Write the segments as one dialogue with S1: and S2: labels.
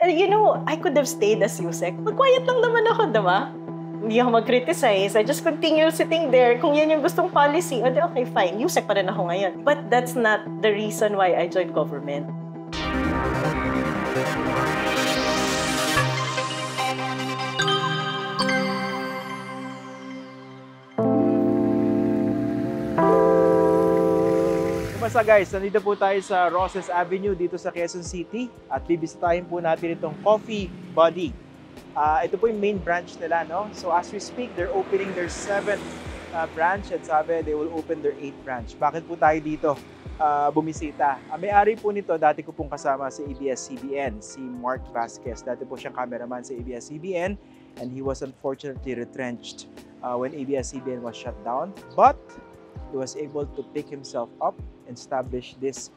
S1: You know, I could have stayed as Yusek. Mag-quiet lang naman ako, diba? Hindi ako mag-criticize. I just continue sitting there. Kung yan yung gustong policy, okay, fine. Yusek pa rin ako ngayon. But that's not the reason why I joined government.
S2: Kumusta guys? Nandito po tayo sa Roses Avenue dito sa Quezon City at bibisitahin po natin itong Coffee Buddy. Ito po yung main branch nila, no? So as we speak, they're opening their 7th branch at sabi they will open their 8th branch. Bakit po tayo dito bumisita? May-ari po nito, dati ko pong kasama si ABS-CBN, si Mark Vasquez. Dati po siyang cameraman sa ABS-CBN and he was unfortunately retrenched when ABS-CBN was shut down. But he was able to pick himself up and establish this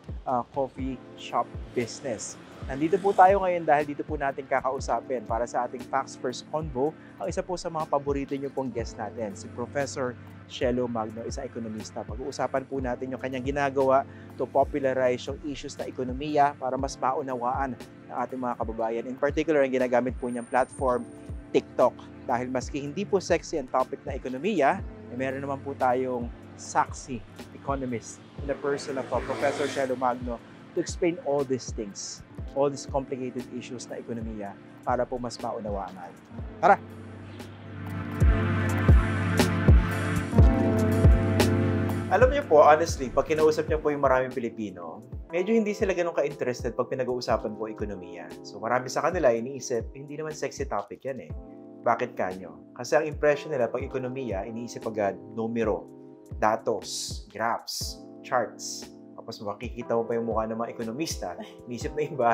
S2: coffee shop business. Nandito po tayo ngayon dahil dito po natin kakausapin para sa ating Facts First Convo ang isa po sa mga paborito niyo pong guest natin, si Professor Shelo Magno, isang ekonomista. Pag-uusapan po natin yung kanyang ginagawa to popularize yung issues na ekonomiya para mas maunawaan ng ating mga kababayan. In particular, ang ginagamit po niyang platform, TikTok. Dahil maski hindi po sexy ang topic na ekonomiya, meron naman po tayong sexy economist in the person of Professor Shelo Magno to explain all these things, all these complicated issues na ekonomiya para po mas maunawaan natin. Tara! Alam niyo po, honestly, pag kinausap niyo po yung maraming Pilipino, medyo hindi sila ganun ka-interested pag pinag-uusapan po ekonomiya. So marami sa kanila iniisip, hindi naman sexy topic yan eh. Bakit kanyo? Kasi ang impression nila pag ekonomiya, iniisip agad numero, datos, graphs, charts. Tapos makikita mo pa yung mukha ng mga ekonomista, iniisip na iba,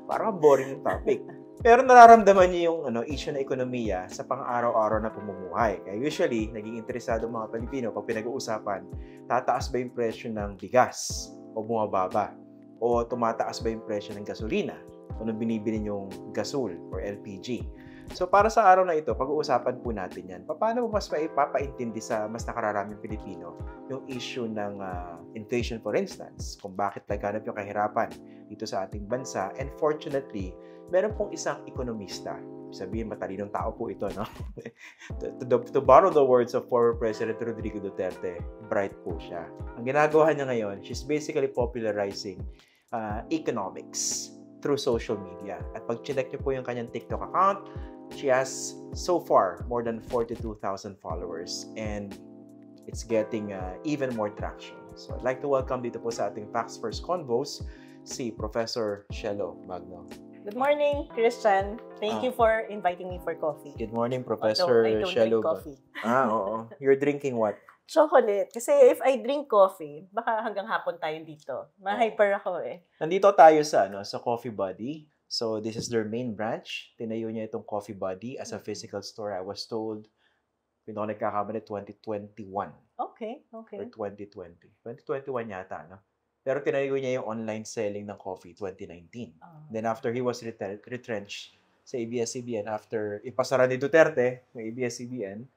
S2: parang boring yung topic. Pero nararamdaman niyo yung issue na ekonomiya sa pang-araw-araw na pamumuhay. Kaya usually, naging interesado mga Pilipino pag pinag-uusapan, tataas ba yung presyo ng bigas o bumababa? O tumataas ba yung presyo ng gasolina o nung binibili yung gasol or LPG? So para sa araw na ito, pag-uusapan po natin yan. Paano mo mas maipapaintindi sa mas nakararaming Pilipino yung issue ng inflation, for instance, kung bakit naghanap yung kahirapan dito sa ating bansa. And fortunately, meron pong isang ekonomista. Sabihin, matalinong tao po ito, no? to borrow the words of former President Rodrigo Duterte, bright po siya. Ang ginagawa niya ngayon, she's basically popularizing economics through social media. At pag chinek niyo po yung kanyang TikTok account, she has so far more than 42,000 followers and it's getting even more traction. So I'd like to welcome dito po sa ating Facts First Convos si Professor Shelo Magno.
S1: Good morning, Christian. Thank you for inviting me for coffee.
S2: Good morning, Professor
S1: I don't
S2: Shelo.
S1: drink coffee.
S2: Oo. You're drinking what?
S1: Chocolate. Kasi if I drink coffee, baka hanggang hapon tayo dito. Ma-hyper ako eh.
S2: Nandito tayo sa Coffee Buddy. So this is their main branch. Tinayo niya itong Coffee Buddy as a physical store. I was told, hindi ako nagkakamali, 2021.
S1: Okay.
S2: Or 2020. 2021 yata, no? Pero tinayo niya yung online selling ng coffee 2019. Then after he was retrenched sa ABS-CBN, after ipasara ni Duterte ng ABS-CBN,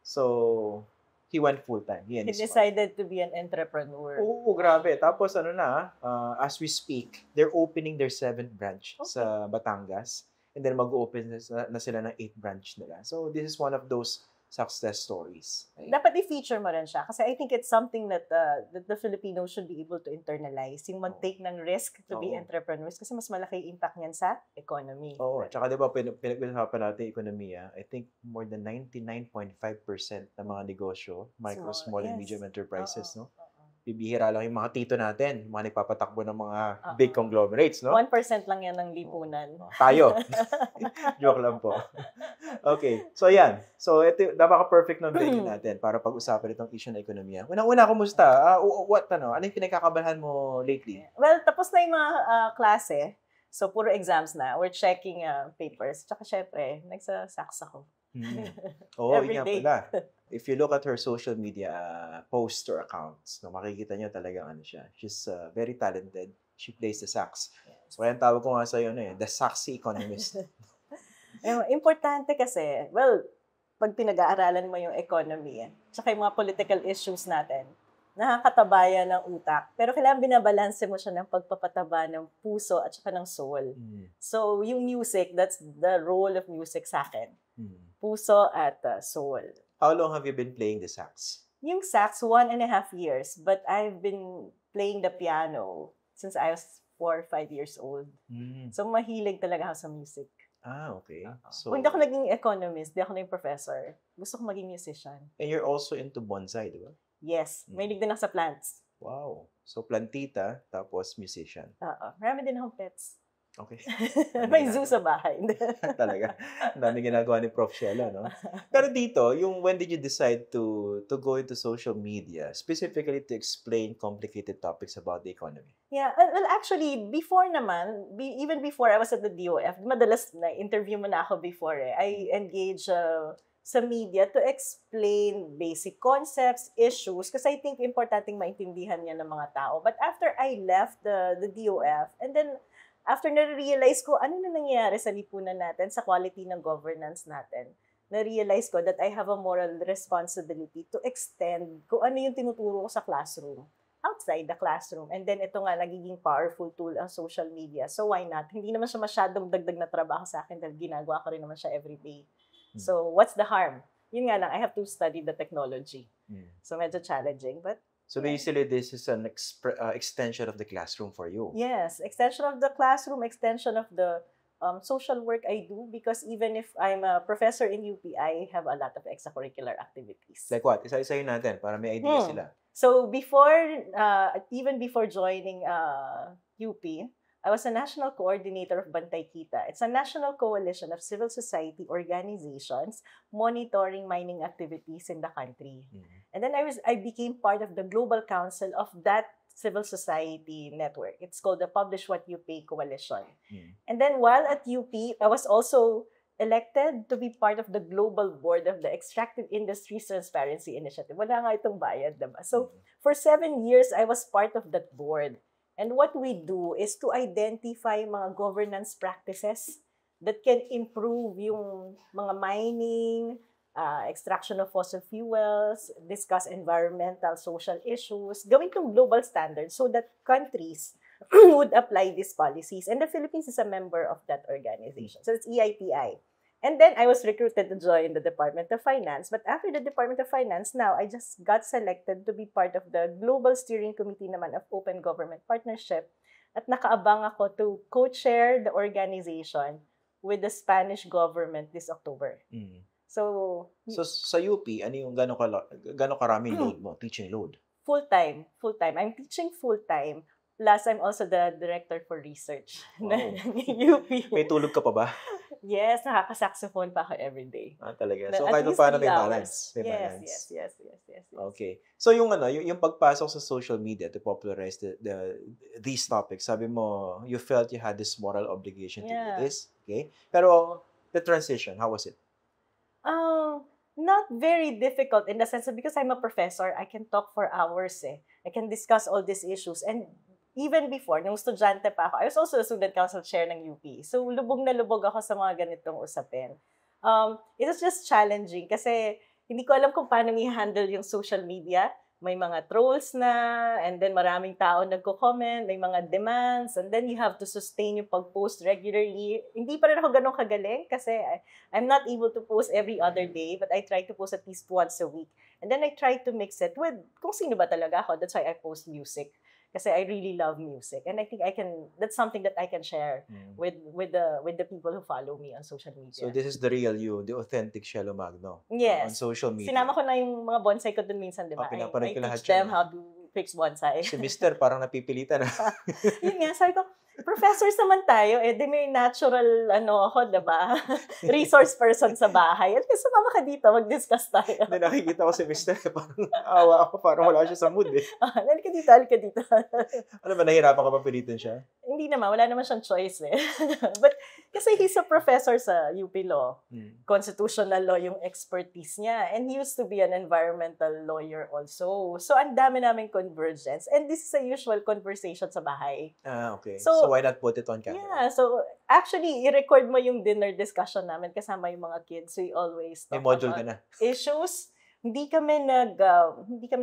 S2: so he went full-time.
S1: He decided to be an entrepreneur.
S2: Oo, grabe. Tapos as we speak, they're opening their 7th branch sa Batangas. And then mag-open na sila ng 8th branch nila. So this is one of those success stories. Right?
S1: Dapat i-feature mo rin siya. Kasi I think it's something that the Filipinos should be able to internalize. Yung mag-take ng risk to be entrepreneurs. Kasi mas malaki yung impact niyan sa economy.
S2: Oo. Right? Tsaka diba, pinag-usapan natin ekonomiya, I think more than 99.5% ng mga negosyo, micro, small, and medium enterprises, no? Bibihira lang yung mga tito natin, mga nagpapatakbo ng mga big conglomerates, no?
S1: 1% lang yan ng lipunan.
S2: Tayo. Joke lang po. Okay. So, yan. So, ito, napaka-perfect ng venue natin para pag-usapan itong issue na ekonomiya. Unang-una, kumusta? Ano yung pinagkakabahan mo lately?
S1: Well, tapos na yung mga klase. So, puro exams na. We're checking papers. Tsaka, syempre, nagsasaks ako.
S2: Oo, yun nga pala. If you look at her social media posts or accounts, makikita nyo talagang siya. She's very talented. She plays the sax. So, kaya tawag ko nga sa'yo the saxy economist.
S1: Importante kasi, well, pag pinag-aaralan mo yung economy, tsaka yung mga political issues natin, nakakatabayan ng utak. Pero kailangan binabalanse mo siya ng pagpapataba ng puso at saka ng soul. So, yung music, that's the role of music sa akin. Puso at soul.
S2: How long have you been playing the sax?
S1: Yung sax, 1.5 years. But I've been playing the piano since I was 4 or 5 years old. So, mahilig talaga ako sa music.
S2: Okay. So,
S1: Kung hindi ako naging economist, hindi ako naging professor, gusto ko maging musician.
S2: And you're also into bonsai, di ba?
S1: Yes. Mahilig din ako sa plants.
S2: Wow. So, plantita, tapos musician.
S1: Marami din akong pets.
S2: Okay.
S1: May zoo sa bahay.
S2: Talaga. Ang dami ginagawa ni Prof. Shelo, no? Pero dito, when did you decide to go into social media, specifically to explain complicated topics about the economy?
S1: Yeah, well, actually, before naman, even before I was at the DOF, madalas na-interview mo na ako before I engage sa media to explain basic concepts, issues, kasi I think importanteng maintindihan niya ng mga tao. But after I left the DOF, and then after na-realize ko ano na nangyayari sa lipunan natin, sa quality ng governance natin, na-realize ko that I have a moral responsibility to extend kung ano yung tinuturo ko sa classroom, outside the classroom. And then ito nga, nagiging powerful tool ang social media. So why not? Hindi naman siya masyadong dagdag na trabaho sa akin dahil ginagawa ko rin naman siya everyday. So what's the harm? Yun nga lang, I have to study the technology. So medyo challenging, but
S2: so basically, this is an extension of the classroom for you.
S1: Yes, extension of the classroom, extension of the social work I do, because even if I'm a professor in UP, I have a lot of extracurricular activities.
S2: Like what? Isa-isahin natin para may idea sila.
S1: So even before joining UP, I was a national coordinator of Bantay Kita. It's a national coalition of civil society organizations monitoring mining activities in the country. And then I became part of the global council of that civil society network. It's called the Publish What You Pay Coalition. And then while at UP, I was also elected to be part of the global board of the Extractive Industries Transparency Initiative. Wala nga itong bayad, diba? So for 7 years, I was part of that board. And what we do is to identify mga governance practices that can improve yung mga mining, extraction of fossil fuels, discuss environmental, social issues, gawin itong global standards so that countries would apply these policies. And the Philippines is a member of that organization. So it's EITI. And then I was recruited to join the Department of Finance. But after the Department of Finance, now I just got selected to be part of the Global Steering Committee naman of Open Government Partnership. At nakaabang ako to co-chair the organization with the Spanish government this October. So
S2: sa UP, ano yung gano'ng karaming load mo, teaching load?
S1: Full-time. I'm teaching full-time. Plus, I'm also the director for research.
S2: Wow.
S1: UP.
S2: May tulog ka pa ba?
S1: Yes, nakaka-saxophone pa ako everyday.
S2: Talaga. So, kahit paano may balance.
S1: Yes.
S2: Okay. So, yung pagpasok sa social media to popularize these topics, sabi mo, you felt you had this moral obligation to do this. Okay? Pero, the transition, how was it?
S1: Not very difficult in the sense that because I'm a professor, I can talk for hours. I can discuss all these issues. And even before, nung estudyante pa ako, I was also a student council chair ng UP. So, lubog na lubog ako sa mga ganitong usapin. It was just challenging kasi hindi ko alam kung paano i-handle yung social media. May mga trolls na, and then maraming tao nagko-comment, may mga demands, and then you have to sustain yung pag-post regularly. Hindi pa rin ako ganun kagaling kasi I'm not able to post every other day, but I try to post at least once a week. And then I try to mix it with kung sino ba talaga ako. That's why I post music. Kasi I really love music. And I think that's something that I can share with the people who follow me on social media.
S2: So this is the real you, the authentic Shelo Magno.
S1: Yes.
S2: On social media.
S1: Sinama ko na yung mga bonsai ko dun minsan, di ba? I teach them how to fix bonsai.
S2: Si Mr. parang napipilitan na.
S1: Yun nga, sabi ko, professors naman tayo, di may natural, ako, diba? Resource person sa bahay. At least sumama ka dito, mag-discuss tayo.
S2: Hindi, nakikita ko si Mr. Parang awa ako, parang wala siya sa mood
S1: Halika dito.
S2: Ano ba, nahirapan ka pa pilitin siya?
S1: Hindi naman, wala naman siyang choice But kasi he's a professor sa UP Law. Constitutional law yung expertise niya. And he used to be an environmental lawyer also. So, ang dami naming convergence. And this is a usual conversation sa bahay.
S2: Okay. So why not put it on camera?
S1: Yeah, so actually, i-record mo yung dinner discussion namin kasama yung mga kids. We always talk
S2: may module
S1: about
S2: ka na.
S1: issues. hindi kami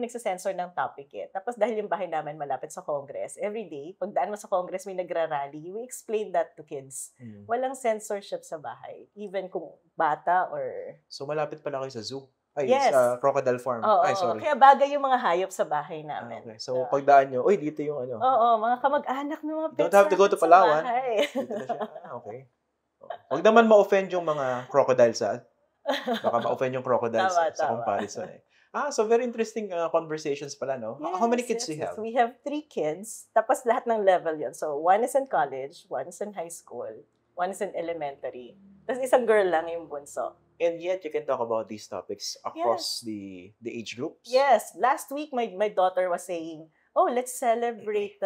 S1: nagsa-censor ng topic eh. Tapos dahil yung bahay namin malapit sa Congress, every day, pagdaan mo sa Congress may nagra-rally, we explain that to kids. Walang censorship sa bahay, even kung bata or...
S2: So malapit pala kayo sa zoo? Ay,
S1: Yes.
S2: sa crocodile farm.
S1: Oo,
S2: Ay, sorry.
S1: kaya bagay yung mga hayop sa bahay namin.
S2: Okay. So pagdaan nyo, uy, dito yung ano.
S1: Oo, mga kamag-anak ng mga pets
S2: Don't have to go to
S1: namin sa
S2: Palawan.
S1: bahay.
S2: Dito na siya. Okay. Huwag naman ma-offend yung mga crocodiles, ha? Baka ma-offend yung crocodiles sa comparison eh. So very interesting conversations pala, no?
S1: Yes,
S2: How many kids do you
S1: yes.
S2: have?
S1: We have 3 kids. Tapos lahat ng level yun. So, one is in college, one is in high school, one is in elementary. Tapos isang girl lang yung bunso.
S2: And yet, you can talk about these topics across the age groups?
S1: Yes. Last week, my daughter was saying, oh, let's celebrate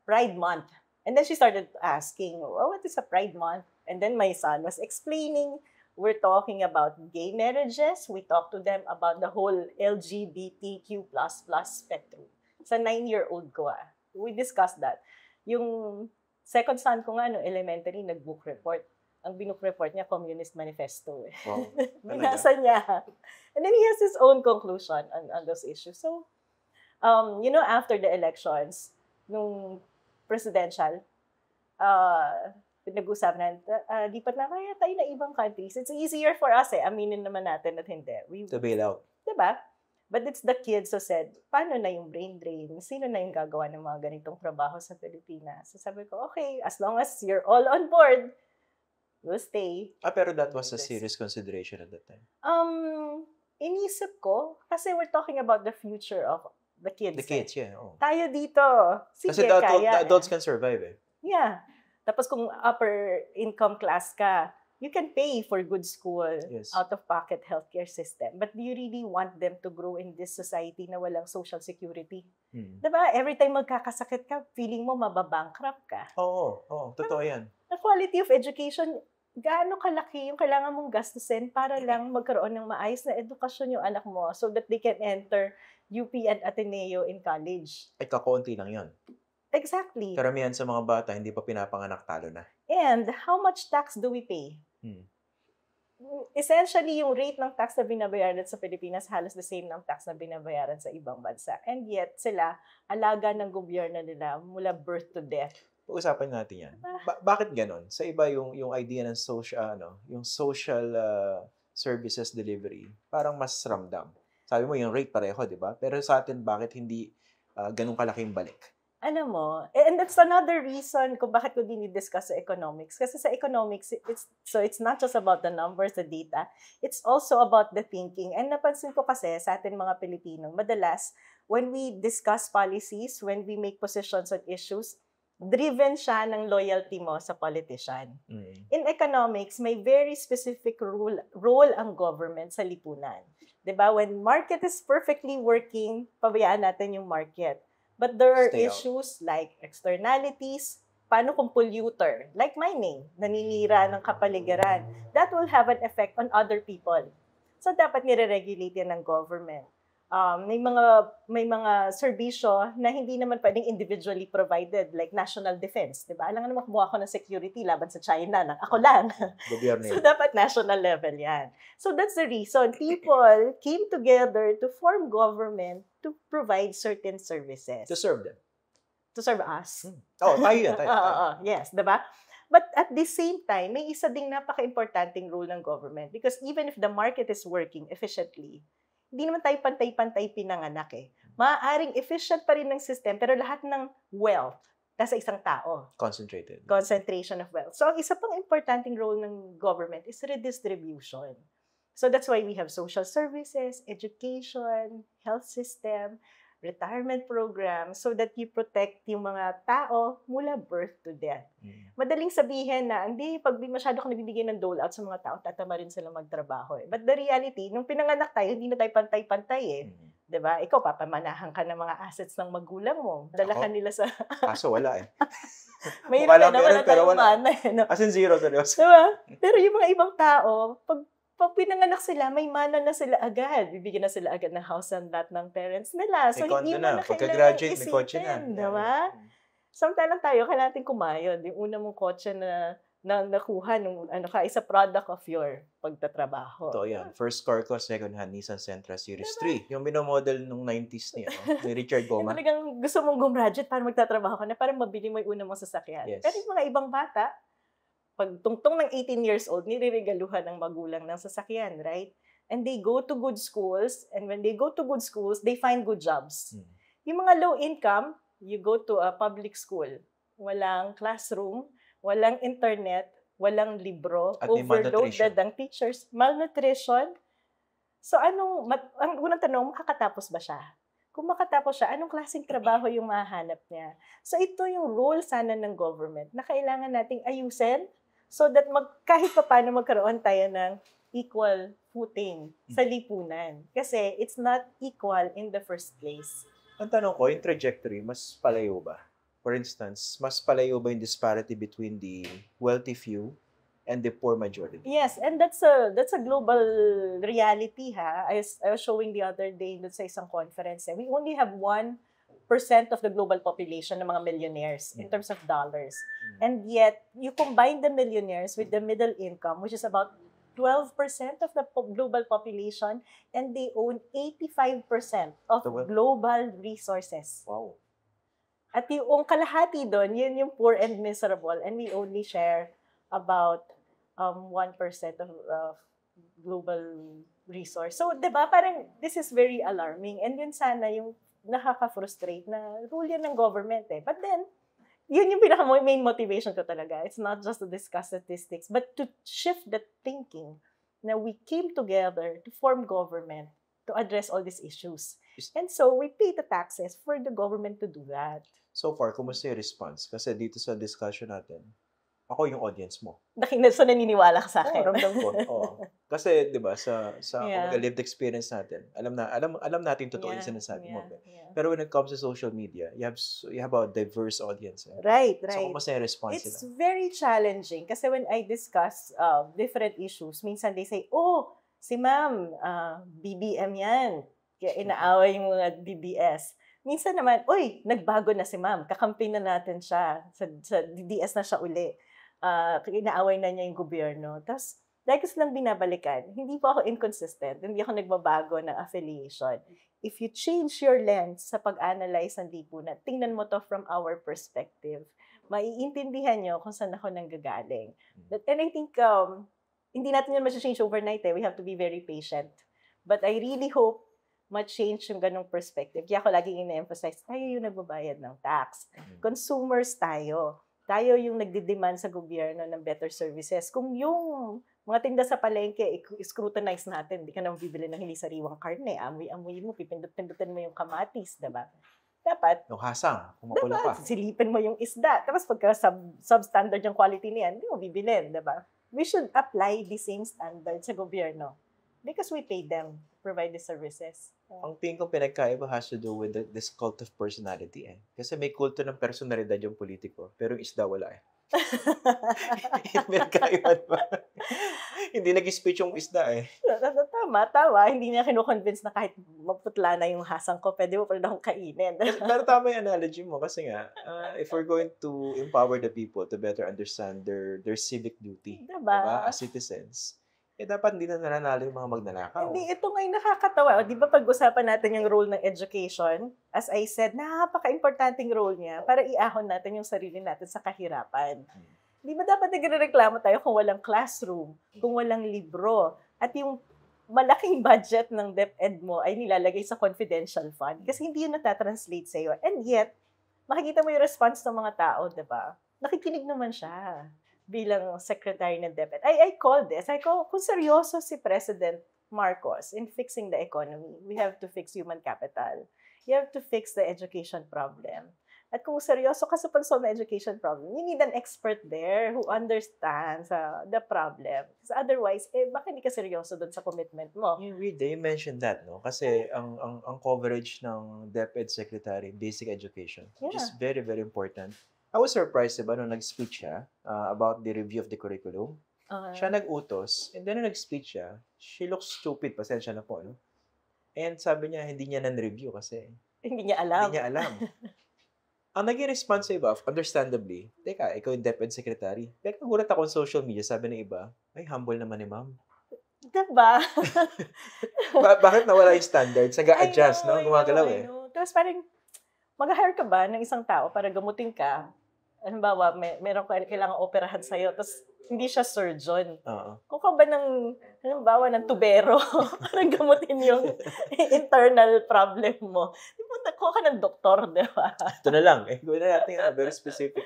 S1: Pride Month. And then she started asking, oh, what is a Pride Month? And then my son was explaining, we're talking about gay marriages. We talked to them about the whole LGBTQ++ spectrum. Sa 9-year-old ko, we discussed that. Yung second son ko nga, elementary, nag-book report. Ang binook report niya, Communist Manifesto.
S2: Wow.
S1: Binasa niya. And then he has his own conclusion on those issues. So, after the elections, nung presidential, pinag-usapan na, lipat na kaya tayo na ibang countries. It's easier for us aminin naman natin at hindi.
S2: To bail out.
S1: Diba? But it's the kids who said, paano na yung brain drain? Sino na yung gagawa ng mga ganitong trabaho sa Pilipinas? So sabi ko, okay, as long as you're all on board, we'll stay.
S2: Pero that was a serious consideration at that time.
S1: Inisip ko, kasi we're talking about the future of the kids.
S2: The kids, yeah. Oh.
S1: Tayo dito. Sige,
S2: kasi the adults can survive eh.
S1: Yeah. Tapos kung upper income class ka, you can pay for good school, out-of-pocket healthcare system. But do you really want them to grow in this society na walang social security? Diba? Every time magkakasakit ka, feeling mo mababankrupt ka.
S2: Oo. Totoo yan.
S1: The quality of education, gaano kalaki yung kailangan mong gastusin para lang magkaroon ng maayos na edukasyon yung anak mo so that they can enter UP and Ateneo in college.
S2: Ay, kakaunti lang yun.
S1: Exactly.
S2: Karamihan sa mga bata, hindi pa pinapanganak, talo na.
S1: And how much tax do we pay? Essentially, yung rate ng tax na binabayaran sa Pilipinas halos the same ng tax na binabayaran sa ibang bansa. And yet, sila, alaga ng gobyerno nila mula birth to death.
S2: Pag-usapan natin yan. Bakit ganon? Sa iba, yung idea ng yung social services delivery, parang mas ramdam. Sabi mo, yung rate pareho, di ba? Pero sa atin, bakit hindi ganun kalaking balik?
S1: Alam mo, and that's another reason kung bakit ko dinidiscuss sa economics. Kasi sa economics, it's not just about the numbers, the data. It's also about the thinking. And napansin ko kasi sa atin mga Pilipino, madalas, when we discuss policies, when we make positions on issues, driven siya ng loyalty mo sa politician. In economics, may very specific role ang government sa lipunan. Diba? When market is perfectly working, pabayaan natin yung market. But there are issues like externalities, paano kung polluter, like mining, naninira ng kapaligiran. That will have an effect on other people. So, dapat nire-regulate yan ng government. May mga serbisyo na hindi naman pwedeng individually provided, like national defense. Diba? Alam nga naman kumuha ako ng security laban sa China, ako lang. So, dapat national level yan. So, that's the reason. People came together to form government to provide certain services.
S2: To serve them.
S1: To serve us.
S2: Tayo yan.
S1: Yes, diba? But at the same time, may isa ding napaka-importanting role ng government because even if the market is working efficiently, hindi naman tayo pantay-pantay pinanganak eh. Maaaring efficient pa rin ng system, pero lahat ng wealth nasa isang tao.
S2: Concentrated.
S1: Concentration of wealth. So, ang isa pang importanting role ng government is redistribution. So, that's why we have social services, education, health system, retirement program, so that you protect yung mga tao mula birth to death. Madaling sabihin na, hindi, pag masyado ka nabibigyan ng dole out sa mga tao, tatama rin sila magtrabaho. But the reality, nung pinanganak tayo, hindi na tayo pantay-pantay eh. Diba? Ikaw, papamanahan ka ng mga assets ng magulang mo. Dala ka nila sa...
S2: Kaso wala eh.
S1: Mayroon na, wala tayong mana eh. No?
S2: As in zero, seryoso.
S1: Diba? Pero yung mga ibang tao, pag pinanganak sila, may mana na sila agad. Bibigyan na sila agad ng house and lot ng parents nila. So, hindi mo na kailangan isipin. May kotse na. Diba? Samantalang tayo, kailangan natin kumayod. Yung una mong kotse na na nakuha nung is a product of your pagtatrabaho.
S2: Ito yan. First car ko, second hand, Nissan Sentra Series 3. Yung minomodel nung 90s niya, ni Richard
S1: Yung
S2: Goma.
S1: talagang gusto mong gumraduate para magtatrabaho ka na, para mabili mo yung una mong sasakyan.
S2: Yes.
S1: Pero yung mga ibang bata, pag tungtong ng 18 years old, nireregaluhan ng magulang ng sasakyan, right? And they go to good schools, and when they go to good schools, they find good jobs. Yung mga low income, you go to a public school. Walang classroom, walang internet, walang libro,
S2: At may
S1: overloaded ang teachers, malnutrition. So ang unang tanong, makakatapos ba siya? Kung makatapos siya, anong klaseng trabaho yung mahanap niya? So ito yung role sana ng government na kailangan nating ayusin so that kahit pa paano magkaroon tayo ng equal footing sa lipunan. Kasi it's not equal in the first place.
S2: Ang tanong ko, yung trajectory, mas palayo ba? For instance, mas palayo ba yung disparity between the wealthy few and the poor majority?
S1: Yes, and that's a global reality, ha. I was showing the other day sa isang conference. We only have 1% of the global population ng mga millionaires in terms of dollars. And yet, you combine the millionaires with the middle income, which is about 12% of the global population, and they own 85% of global resources.
S2: Wow.
S1: At yung kalahati doon, yun yung poor and miserable, and we only share about 1% of global resource. So, 'di ba, parang this is very alarming, and yun sana yung nakaka-frustrate na rule yan ng government eh. But then, yun yung pinaka-main motivation ko talaga. It's not just to discuss statistics, but to shift the thinking na we came together to form government to address all these issues. And so, we pay the taxes for the government to do that.
S2: So far, kumusta yung response? Kasi dito sa discussion natin, ako yung audience mo.
S1: So, naniniwala ka sa akin.
S2: Ramdam ko. Oo. Kasi, di ba, sa lived experience natin, alam natin totoo yung sinasabi mo. Pero when it comes to social media, you have a diverse audience.
S1: Right.
S2: So, kumusta yung response
S1: It's
S2: nila?
S1: very challenging. Kasi when I discuss different issues, minsan they say, si ma'am, BBM yan. Kaya inaaway yung mga DDS. Minsan naman, nagbago na si ma'am. Kakampi na natin siya. Sa DDS na siya uli. Inaaway na niya yung gobyerno. Tapos, lagi silang binabalikan. Hindi po ako inconsistent. Hindi ako nagbabago ng affiliation. If you change your lens sa pag-analyze ng lipunan, tingnan mo to from our perspective, maiintindihan nyo kung saan ako nanggagaling. And I think, hindi natin yun ma-change overnight. We have to be very patient. But I really hope ma-change yung ganong perspective. Kaya ako laging ina-emphasize, tayo yung nagbabayad ng tax. Consumers tayo. Tayo yung nagdi-demand sa gobyerno ng better services. Kung yung mga tinda sa palengke, scrutinize natin, hindi ka naman bibili ng hindi sariwang karne. Amoy-amoy mo, pipindot-pindutin mo yung kamatis, diba? Dapat,
S2: yung hasang, kumapula pa.
S1: Silipin mo yung isda. Tapos pagka substandard yung quality niyan, hindi mo bibilin, diba? We should apply the same standard sa gobyerno because we pay them to provide the services.
S2: Ang tingin ko pinagkaiba has to do with this cult of personality eh. Kasi may kulto ng personalidad yung politiko, pero yung isda wala eh. Pinagkaiba ba? Hindi nag-speech yung isda eh.
S1: Tama. Hindi niya kinu-convince na kahit maputla na yung hasang ko, pwede mo pa rin akong kainin.
S2: Pero tama yung analogy mo kasi nga, if we're going to empower the people to better understand their civic duty, diba? As citizens, dapat hindi na nananalo yung mga magnanakaw.
S1: Hindi, ito nga yung nakakatawa. Di ba pag-usapan natin yung role ng education? As I said, napaka-importanting role niya para iahon natin yung sarili natin sa kahirapan. Di ba dapat nagrereklamo tayo kung walang classroom, kung walang libro, at yung malaking budget ng DepEd mo ay nilalagay sa confidential fund kasi hindi yun natatranslate sa'yo. And yet, makikita mo yung response ng mga tao, di ba? Nakikinig naman siya bilang secretary ng DepEd. I call this. Kung seryoso si President Marcos in fixing the economy, we have to fix human capital. You have to fix the education problem. At kung seryoso ka sa pag-solve ng education problem, you need an expert there who understands the problem. Because otherwise, baka hindi ka seryoso doon sa commitment mo.
S2: You mentioned that, no? Kasi ang coverage ng DepEd Secretary, basic education, which is very, very important. I was surprised, diba, nung nag-speech siya about the review of the curriculum. Siya nag-utos, and then nung nag-speech siya, she looks stupid, pasensya na po, no? And sabi niya, hindi niya nan-review kasi
S1: hindi niya alam.
S2: Ang naging response sa iba, understandably, teka, ikaw yung DepEd secretary. Pero nagulat ako sa social media, sabi ng iba, ay, humble naman ni ma'am.
S1: Diba?
S2: Bakit nawala yung standards? Nag-a-adjust, no?
S1: I
S2: Gumagalaw eh.
S1: know. Tapos parang, mag-hire ka ba ng isang tao para gamutin ka? Halimbawa, meron kailangan operahan sa'yo, tapos hindi siya surgeon.
S2: Oo.
S1: Kung ka ba ng, halimbawa, ng tubero, para gamutin yung internal problem mo. Di ba, nakuha ka ng doktor, di ba?
S2: Ito na lang. Gawin na natin very specific.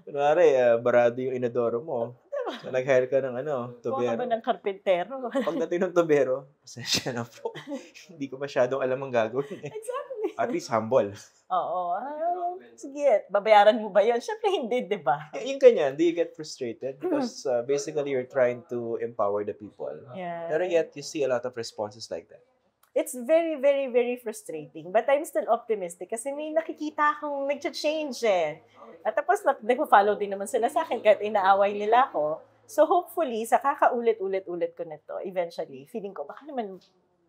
S2: Kunwari, barado yung inodoro mo. So, nag-hire ka ng
S1: Kuha ka ba
S2: tubero.
S1: ng karpintero?
S2: Pagdating ng tubero, pasensya na po. Hindi ko masyadong alam ang gagawin eh.
S1: Exactly.
S2: At least humble.
S1: Oo. Sige, babayaran mo ba yun? Siyempre hindi, di ba?
S2: Yung ganyan, do you get frustrated? Because basically, you're trying to empower the people.
S1: Yeah.
S2: Pero yet, you see a lot of responses like that.
S1: It's very, very, very frustrating. But I'm still optimistic kasi may nakikita akong nag-change eh. At tapos nag-follow din naman sila sa akin kahit inaaway nila ako. So hopefully, sa kakaulit-ulit-ulit ko nito, eventually, feeling ko, baka naman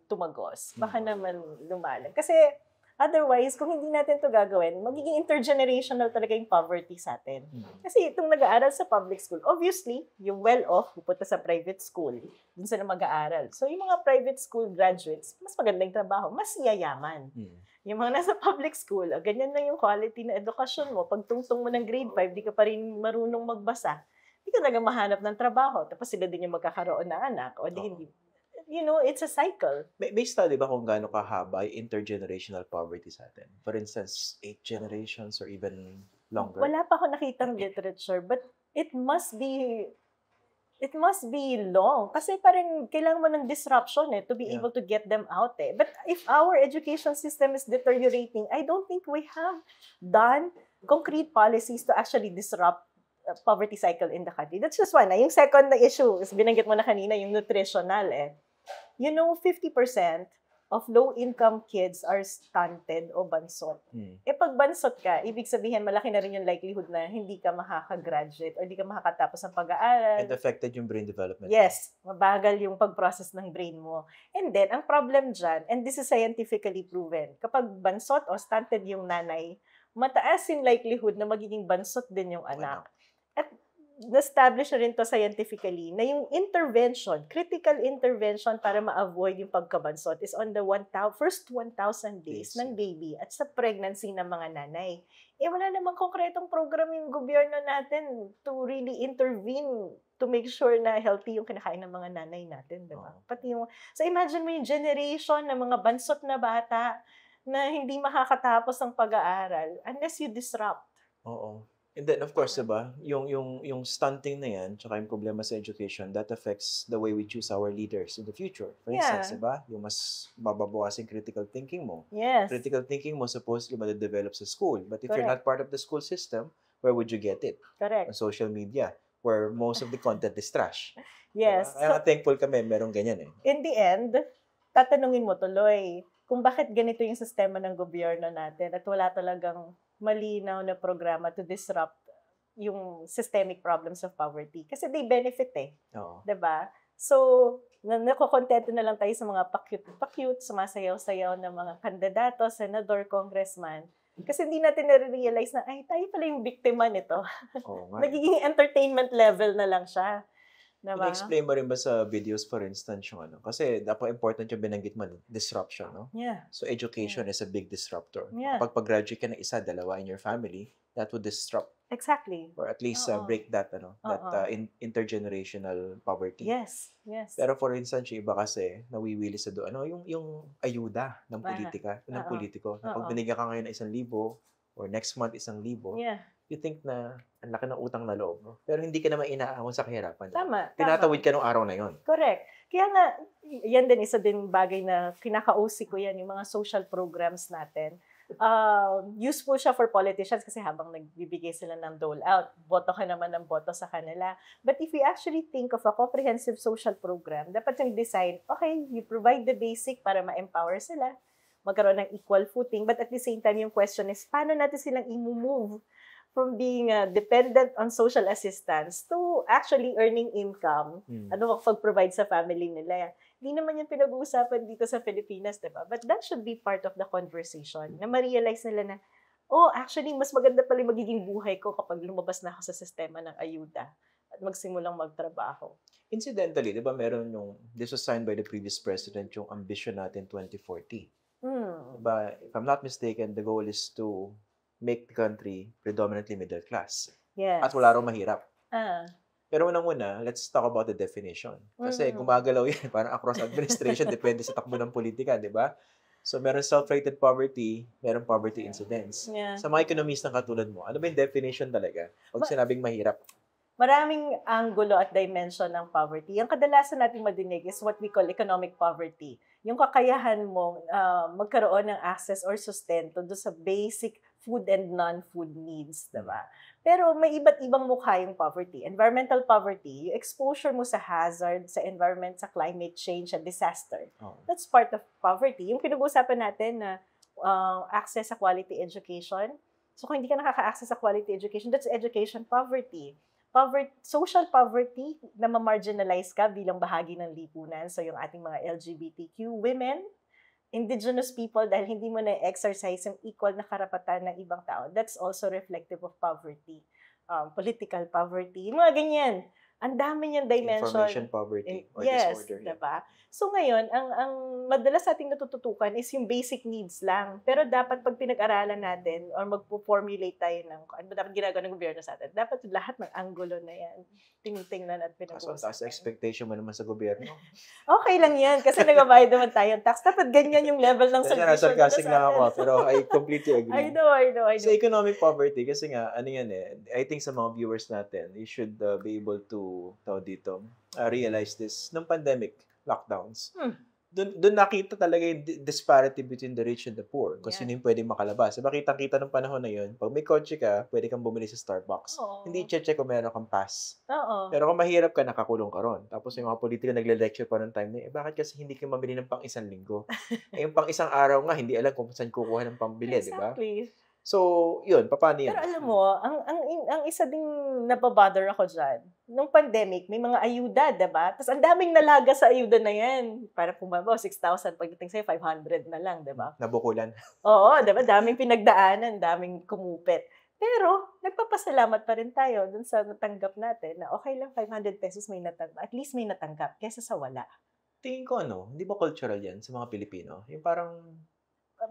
S1: tumagos. Baka naman lumalag. Kasi otherwise, kung hindi natin to gagawin, magiging intergenerational talaga yung poverty sa atin. Kasi itong nag-aaral sa public school, obviously, yung well-off, pupunta sa private school, dun sila mag-aaral. So, yung mga private school graduates, mas magandang trabaho, mas yayaman. Yung mga nasa public school, ganyan lang yung quality na edukasyon mo. Pag tungtong mo ng grade 5, di ka pa rin marunong magbasa. Di ka talaga mahanap ng trabaho. Tapos sila din yung magkakaroon ng anak. O di hindi. You know, it's a cycle.
S2: May study ba kung gaano kahaba yung intergenerational poverty sa atin? For instance, 8 generations or even longer?
S1: Wala pa ako nakitang literature, but it must be long. Kasi parang kailangan mo ng disruption to be able to get them out But if our education system is deteriorating, I don't think we have done concrete policies to actually disrupt poverty cycle in the country. That's just one. Yung second na issue, is binanggit mo na kanina, yung nutritional You know, 50% of low-income kids are stunted o bansot. Pag bansot ka, ibig sabihin, malaki na rin yung likelihood na hindi ka makakagraduate o hindi ka makakatapos ng pag-aaral.
S2: And affected yung brain development.
S1: Yes, mabagal yung pag-process ng brain mo. And then, ang problem dyan, and this is scientifically proven, kapag bansot o stunted yung nanay, mataas yung likelihood na magiging bansot din yung anak. At na-establish na rin to scientifically na yung intervention, critical intervention para ma-avoid yung pagkabansot is on the first 1,000 days ng baby at sa pregnancy ng mga nanay. Wala namang konkretong program yung gobyerno natin to really intervene to make sure na healthy yung kinakain ng mga nanay natin, di ba? Pati yung, so imagine mo yung generation ng mga bansot na bata na hindi makakatapos ng pag-aaral unless you disrupt.
S2: Oo. And then, of course, diba, yung stunting na yan, tsaka yung problema sa education, that affects the way we choose our leaders in the future. For instance, diba, yung mas mababawas yung critical thinking mo.
S1: Yes.
S2: Critical thinking mo supposedly ma-develop sa school. But if you're not part of the school system, where would you get it?
S1: Correct.
S2: On social media, where most of the content is trash.
S1: Yes.
S2: Diba? Kaya thankful kami, merong ganyan
S1: In the end, tatanungin mo tuloy kung bakit ganito yung sistema ng gobyerno natin at wala talagang malinaw na programa to disrupt yung systemic problems of poverty. Kasi they benefit
S2: Oo.
S1: Diba? So, nakukontento na lang tayo sa mga pa-cute, sumasayaw-sayaw ng mga kandidato, senador, congressman. Kasi hindi natin na-realize na, ay, tayo pala yung biktima nito. Nagiging entertainment level na lang siya. Diba?
S2: I-explain mo rin ba sa videos, for instance, yung kasi dapat important yung binanggit mo, disruption, no?
S1: Yeah.
S2: So, education is a big disruptor.
S1: Yeah.
S2: Kapag pag-graduate ka ng isa, dalawa in your family, that would disrupt.
S1: Exactly.
S2: Or at least break that, intergenerational poverty.
S1: Yes, yes.
S2: Pero for instance, yung iba kasi, nawiwili sa doon, yung ayuda ng politika, ng politiko. Na pag binigyan ka ngayon ng 1,000 or next month 1,000, you think na ang laki ng utang na loob. No? Pero hindi ka naman inaahon sa kahirapan.
S1: Tama.
S2: Tinatawid ka nung araw na yon.
S1: Correct. Kaya nga, yan din, isa din bagay na kinaka-OC ko yan, yung mga social programs natin. Useful siya for politicians kasi habang nagbibigay sila ng dole-out, boto ka naman ng boto sa kanila. But if you actually think of a comprehensive social program, dapat yung design, okay, you provide the basic para ma-empower sila, magkaroon ng equal footing, but at the same time, yung question is, paano natin silang i-move from being dependent on social assistance to actually earning income, pag-provide sa family nila. Hindi naman yung pinag-uusapan dito sa Pilipinas, diba? But that should be part of the conversation, na ma-realize nila na, oh, actually, mas maganda pala yung magiging buhay ko kapag lumabas na ako sa sistema ng ayuda at magsimulang magtrabaho.
S2: Incidentally, di ba meron yung, this was signed by the previous president, yung ambition natin 2040. Diba, if I'm not mistaken, the goal is to make the country predominantly middle class.
S1: Yes.
S2: At wala raw mahirap.
S1: Ah.
S2: Pero unang-una, let's talk about the definition. Kasi gumagalaw yan, parang across administration, depende sa takbo ng politika, di ba? So, meron self-rated poverty, meron poverty incidence.
S1: Yeah.
S2: Sa mga ekonomistang katulad mo, ano ba yung definition talaga pag sinabing mahirap?
S1: Maraming anggulo at dimension ng poverty. Yung kadalasan natin madinig is what we call economic poverty. Yung kakayahan mo magkaroon ng access or sustento do sa basic food and non-food needs, diba? Pero may iba't ibang mukha yung poverty. Environmental poverty, yung exposure mo sa hazard, sa environment, sa climate change, and disaster. That's part of poverty. Yung pinag-uusapan natin na access sa quality education. So kung hindi ka nakaka-access sa quality education, that's education poverty. Social poverty, na ma-marginalize ka bilang bahagi ng lipunan. So yung ating mga LGBTQ women, indigenous people, dahil hindi mo na-exercise yung equal na karapatan ng ibang tao, that's also reflective of poverty. Political poverty, mga ganyan. Ang dami niyang dimension.
S2: Information poverty or disorder.
S1: Yes, diba? So ngayon, ang madalas ating natututukan is yung basic needs lang. Pero dapat pag pinag-aralan natin or magpo-formulate tayo ng ano ba dapat ginagawa ng gobyerno sa atin, dapat lahat ng anggulo na yan tinitingnan at pinag-uusapan.
S2: Kaso taas expectation mo naman sa gobyerno.
S1: Okay lang yan kasi nagbabayad naman tayo ng tax. Dapat ganyan yung level ng
S2: service. Sarcastic lang ako, pero I completely agree.
S1: I know.
S2: Sa economic poverty, kasi nga, ano yan I think sa mga viewers natin, you should be able to realize this nung pandemic lockdowns. Doon nakita talaga yung disparity between the rich and the poor. Kasi sino yung pwedeng makalabas. Diba, kitang-kita ng panahon na yun, pag may kotse ka, pwede kang bumili sa Starbucks. Hindi check kung meron kang pass. Pero kung mahirap ka, nakakulong ka ron. Tapos yung mga politika nagle-lecture pa ng time na bakit kasi hindi ka mabili ng pang isang linggo? Yung pang isang araw nga, hindi alam kung saan kukuha ng pambili,
S1: exactly.
S2: Diba? So, yun, paano yun?
S1: Pero alam mo, ang isa ding nababother ako dyan, nung pandemic, may mga ayuda, diba? Tapos ang daming nalaga sa ayuda na yan. Para kung ba, 6,000, pagdating sa'yo, 500 na lang, diba?
S2: Nabukulan.
S1: Oo, diba? Daming pinagdaanan, daming kumupit. Pero, nagpapasalamat pa rin tayo dun sa natanggap natin na okay lang, 500 pesos may natanggap. At least may natanggap, kesa sa wala.
S2: Tingin ko hindi ba cultural yan sa mga Pilipino? Yung parang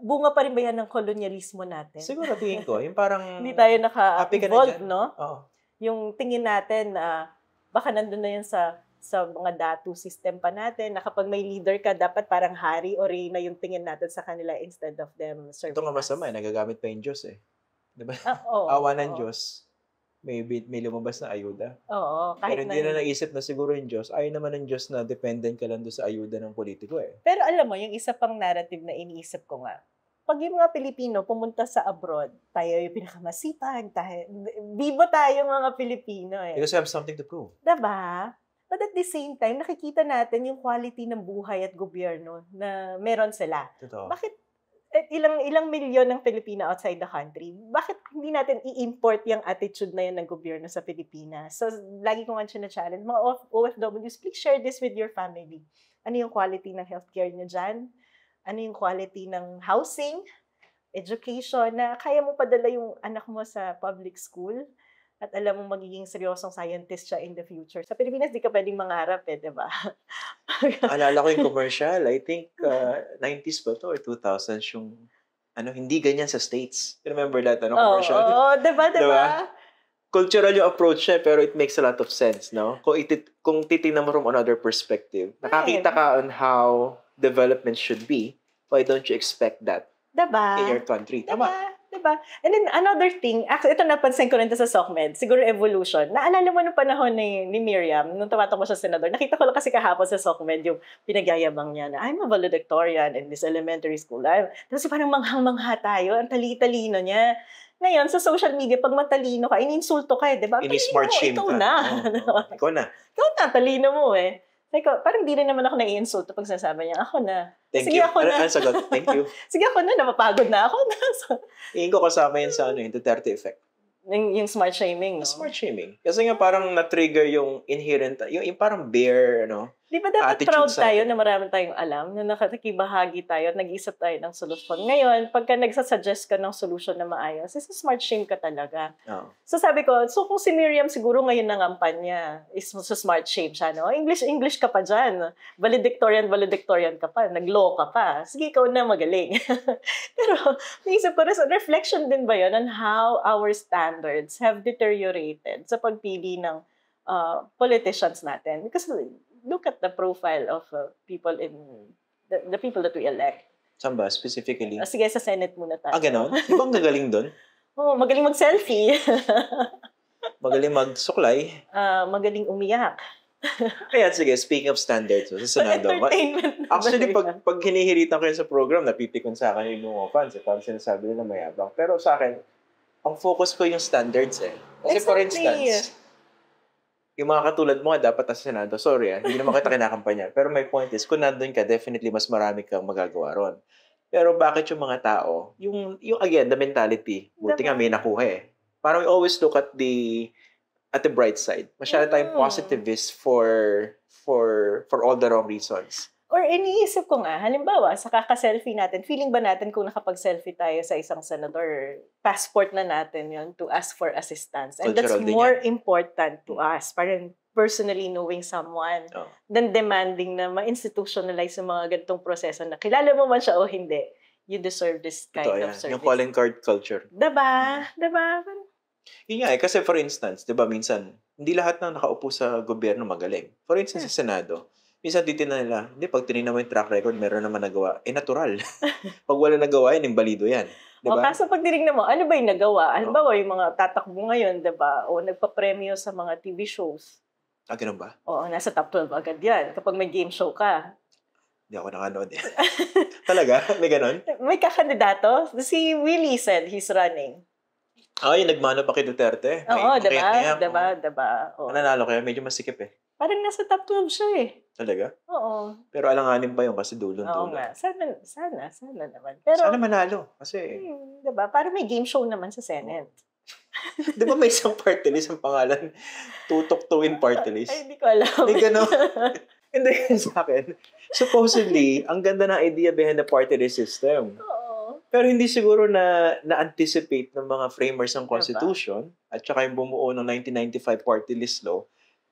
S1: bunga pa rin ba yan ng kolonyalismo natin?
S2: Siguro tingin ko, yung parang
S1: hindi tayo naka-evolve, no?
S2: Oo.
S1: Yung tingin natin na baka nandun na yan sa mga datu system pa natin, na kapag may leader ka, dapat parang hari o reyna yung tingin natin sa kanila instead of them serving
S2: ito nga masama, nagagamit pa yung Diyos Diba? Awa ng Diyos. May lumabas na ayuda.
S1: Oo.
S2: Pero hindi na naisip na siguro yung Diyos. Ayaw naman ng Diyos na dependent ka lang doon sa ayuda ng politiko
S1: Pero alam mo, yung isa pang narrative na iniisip ko nga, pag yung mga Pilipino pumunta sa abroad, tayo yung pinakamasipag, bibo tayo mga Pilipino
S2: Because we have something to prove.
S1: Diba? But at the same time, nakikita natin yung quality ng buhay at gobyerno na meron sila.
S2: Totoo.
S1: Bakit ilang milyon ng Pilipino outside the country, bakit hindi natin i-import yung attitude na yun ng gobyerno sa Pilipinas? So, lagi ko nga na-challenge, mga OFWs, please share this with your family. Ano yung quality ng healthcare nyo dyan? Ano yung quality ng housing, education, na kaya mo padala yung anak mo sa public school at alam mo magiging seryosong scientist siya in the future. Sa Pilipinas, di ka pwedeng mangarap diba?
S2: Alala ko yung commercial, I think 90s ba to or 2000s yung hindi ganyan sa States. Remember that commercial?
S1: Oo, diba?
S2: Cultural yung approach niya, pero it makes a lot of sense, no? Kung titingnan mo from another perspective, nakakita ka on how development should be, why don't you expect that in your country? Tama.
S1: Diba? And then another thing, actually, ito napansin ko rin sa SOCMED, siguro evolution. Naalala mo nung panahon ni Miriam, nung tumatakbo siya senador, nakita ko lang kasi kahapon sa SOCMED yung pinagyayabang niya na, I'm a valedictorian in this elementary school. Tapos parang manghang-mangha tayo, ang tali-talino niya. Ngayon, sa social media, pag matalino ka, ininsulto ka diba?
S2: Ini-smart shame ka. Ikaw na.
S1: Ikaw na, talino mo parang di rin naman ako nai-insulto pag sinasabi niya, ako na.
S2: Thank you.
S1: Ako na.
S2: Sagot, thank you.
S1: Sige, ako na, napapagod na ako na.
S2: Tingin ko kasama yun sa yung Duterte effect.
S1: Yung smart shaming, no?
S2: Smart shaming. Kasi nga parang na-trigger yung inherent, yung parang bear,
S1: Di ba dapat
S2: attitude
S1: proud
S2: sa
S1: tayo
S2: atin.
S1: na marami tayong alam, na nakikibahagi tayo at nag-iisip tayo ng solusyon. Ngayon, pagka nagsasuggest ka ng solusyon na maayos, is smart shame ka talaga.
S2: Oo.
S1: So sabi ko, so kung si Miriam siguro ngayon nangampanya, is so smart shame siya, no? English ka pa dyan. Valedictorian ka pa. Nag-law ka pa. Sige, ikaw na magaling. Pero, naisip ko, reflection din ba yun on how our standards have deteriorated sa pagpili ng politicians natin? Because look at the profile of people in the people that we elect.
S2: Saan ba? Specifically?
S1: Sige, sa Senate muna tayo.
S2: Ganon? Di ba ang gagaling doon?
S1: Oh, magaling mag-selfie.
S2: Magaling magsuklay.
S1: Magaling umiyak.
S2: Kaya sige, speaking of standards, sa Senado.
S1: Entertainment.
S2: Actually, pag hinihiritan ko yun sa program, napipikon sa akin yung mga fans. Parang sinasabi nila mayabang. Pero sa akin, ang focus ko yung standards eh. Kasi for instance, yung mga katulad mo nga dapat sa Senado, sorry hindi naman kita kinakampanya. Pero my point is, kung nandun ka, definitely mas marami kang magagawa ron. Pero bakit yung mga tao, yung again, the mentality, buti nga may nakuha eh. Parang we always look at the bright side. Masyado tayong positivist for all the wrong reasons.
S1: Or iniisip ko nga, halimbawa, sa kaka-selfie natin, feeling ba natin kung nakapag-selfie tayo sa isang senador, passport na natin yon to ask for assistance. And that's more important to us. Parang personally knowing someone than demanding na ma-institutionalize yung mga ganitong proseso na kilala mo man siya o hindi, you deserve this kind of service.
S2: Yung calling card culture.
S1: Diba?
S2: Yun nga kasi for instance, diba minsan, hindi lahat na nakaupo sa gobyerno magaling. For instance, sa Senado, minsan titignan nila, hindi, pag tinignan mo yung track record, meron naman nagawa. Natural. Pag wala nagawa yan, imbalido yan. Diba?
S1: Kaso pag tinignan mo, ano ba yung nagawa? Halimbawa, yung mga tatakbo ngayon, diba? O nagpa-premyo sa mga TV shows.
S2: Ganun ba?
S1: Oo, nasa top 12 agad yan. Kapag may game show ka.
S2: Hindi ako nakanood eh. Talaga? May ganun?
S1: May kakandidato. Si Willie said he's running.
S2: Yung nagmano pa kay Duterte.
S1: Oo, diba?
S2: Nanalo kaya, medyo masikip eh.
S1: Parang nasa top 12 siya eh.
S2: Talaga?
S1: Oo.
S2: Pero alanganin pa yun kasi dulon-dulo.
S1: Oo nga. Sana naman. Pero,
S2: sana manalo. Kasi,
S1: diba? Parang may game show naman sa Senate.
S2: Di ba may isang party list ang pangalan? Tutok to win party list?
S1: Ay, hindi ko alam.
S2: May gano'n. Hindi sa akin. Supposedly, ang ganda ng idea behind the party list system.
S1: Oo.
S2: Pero hindi siguro na-anticipate ng mga framers ng Constitution at saka yung bumuo ng 1995 party list law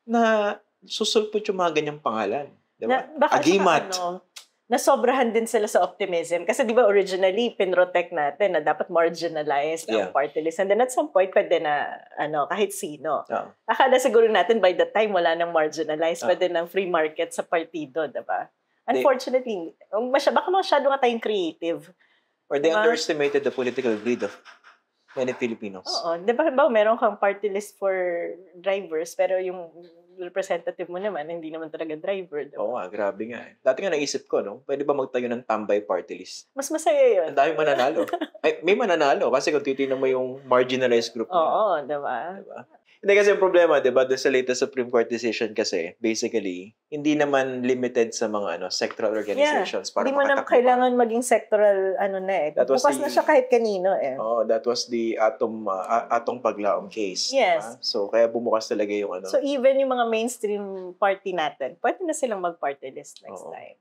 S2: na susulpot yung mga ganyang pangalan. Diba? Agimat.
S1: Nasobrahan din sila sa optimism. Kasi di ba originally, pinrotect natin na dapat marginalized ang party list. And then at some point, pwede na kahit sino. Akala siguro natin by the time wala nang marginalized, pwede nang free market sa partido, diba? Unfortunately, baka masyado nga tayong creative.
S2: Or they underestimated the political greed of many Filipinos.
S1: Oo. Di ba, meron kang party list for drivers, pero yung representative mo naman, hindi naman talaga driver. Diba?
S2: Oo grabe nga eh. Dati nga naisip ko, pwede ba magtayo ng tambay party list?
S1: Mas masaya yun.
S2: Ang daming mananalo. May mananalo kasi kung titignan mo yung marginalized group niya.
S1: Oo, diba?
S2: Hindi kasi yung problema, diba, sa latest Supreme Court decision kasi, basically, hindi naman limited sa mga sectoral organizations. Para
S1: hindi mo na kailangan maging sectoral, bukas na siya kahit kanino eh.
S2: That was the atong paglaom case.
S1: Yes.
S2: So, kaya bumukas talaga yung
S1: So, even yung mga mainstream party natin, pwede na silang mag-party list next time.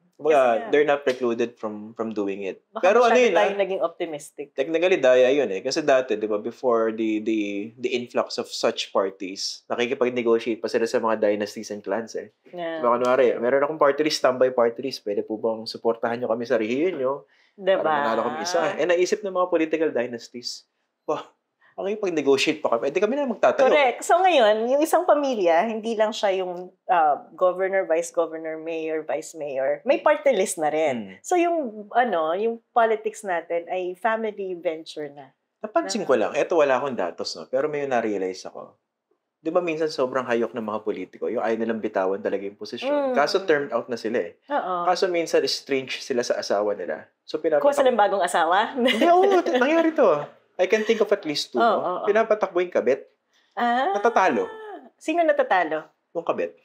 S2: They're not precluded from doing it.
S1: Baka pero tayo naging optimistic.
S2: Technically, daya yun eh. Kasi dati, di ba, before the influx of such parties, nakikipag-negotiate pa sila sa mga dynasties and clans eh.
S1: Yeah.
S2: Diba, kunwari, meron akong party list, standby party list, pwede po bang suportahan nyo kami sa rehiyon nyo?
S1: Diba?
S2: Para manalo kami isa. Naisip ng mga political dynasties, makikipag-negotiate pa kami. Di kami na magtatayo.
S1: Correct. So ngayon, yung isang pamilya, hindi lang siya yung governor, vice governor, mayor, vice mayor. May party list na rin. So yung yung politics natin ay family venture na.
S2: Napansin ko lang, eto wala akong datos, pero may na-realize ako. Di ba minsan sobrang hayok ng mga politiko, yung ayaw nilang bitawan talaga yung posisyon. Kaso turned out na sila eh. Kaso minsan estranged sila sa asawa nila. So
S1: Kuha silang bagong asawa?
S2: Hindi, nangyari to. I can think of at least two. Pinapatakbo yung kabit. Natatalo.
S1: Sino natatalo?
S2: Yung kabit.